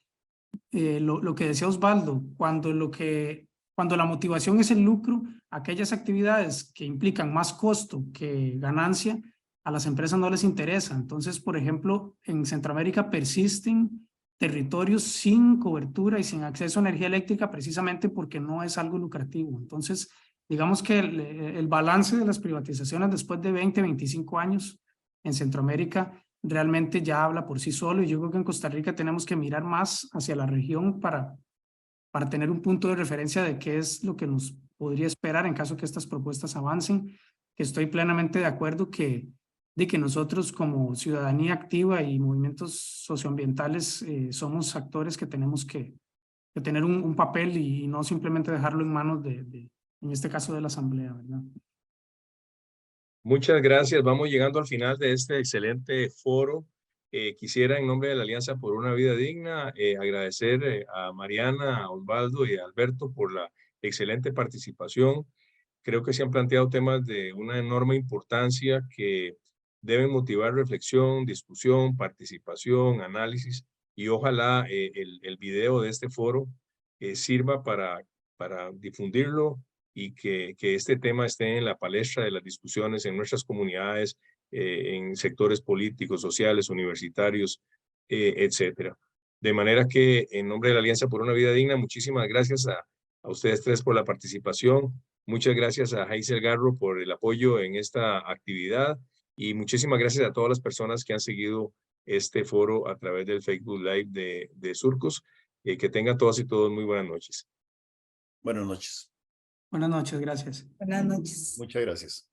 Lo que decía Osvaldo, cuando la motivación es el lucro, aquellas actividades que implican más costo que ganancia, a las empresas no les interesa. Entonces, por ejemplo, en Centroamérica persisten territorios sin cobertura y sin acceso a energía eléctrica precisamente porque no es algo lucrativo. Entonces, digamos que el balance de las privatizaciones después de 20, 25 años en Centroamérica realmente ya habla por sí solo y yo creo que en Costa Rica tenemos que mirar más hacia la región para tener un punto de referencia de qué es lo que nos podría esperar en caso que estas propuestas avancen, que estoy plenamente de acuerdo de que nosotros como ciudadanía activa y movimientos socioambientales somos actores que tenemos que tener un papel y no simplemente dejarlo en manos en este caso de la Asamblea, ¿verdad? Muchas gracias. Vamos llegando al final de este excelente foro. Quisiera en nombre de la Alianza por una Vida Digna agradecer a Mariana, a Osvaldo y a Alberto por la excelente participación. Creo que se han planteado temas de una enorme importancia que deben motivar reflexión, discusión, participación, análisis y ojalá el video de este foro sirva para difundirlo y que este tema esté en la palestra de las discusiones en nuestras comunidades, en sectores políticos, sociales, universitarios, etcétera. De manera que en nombre de la Alianza por una Vida Digna, muchísimas gracias a ustedes tres por la participación. Muchas gracias a Hazel Garro por el apoyo en esta actividad y muchísimas gracias a todas las personas que han seguido este foro a través del Facebook Live de Surcos. Que tengan todas y todos muy buenas noches. Buenas noches. Buenas noches, gracias. Buenas noches. Muchas gracias.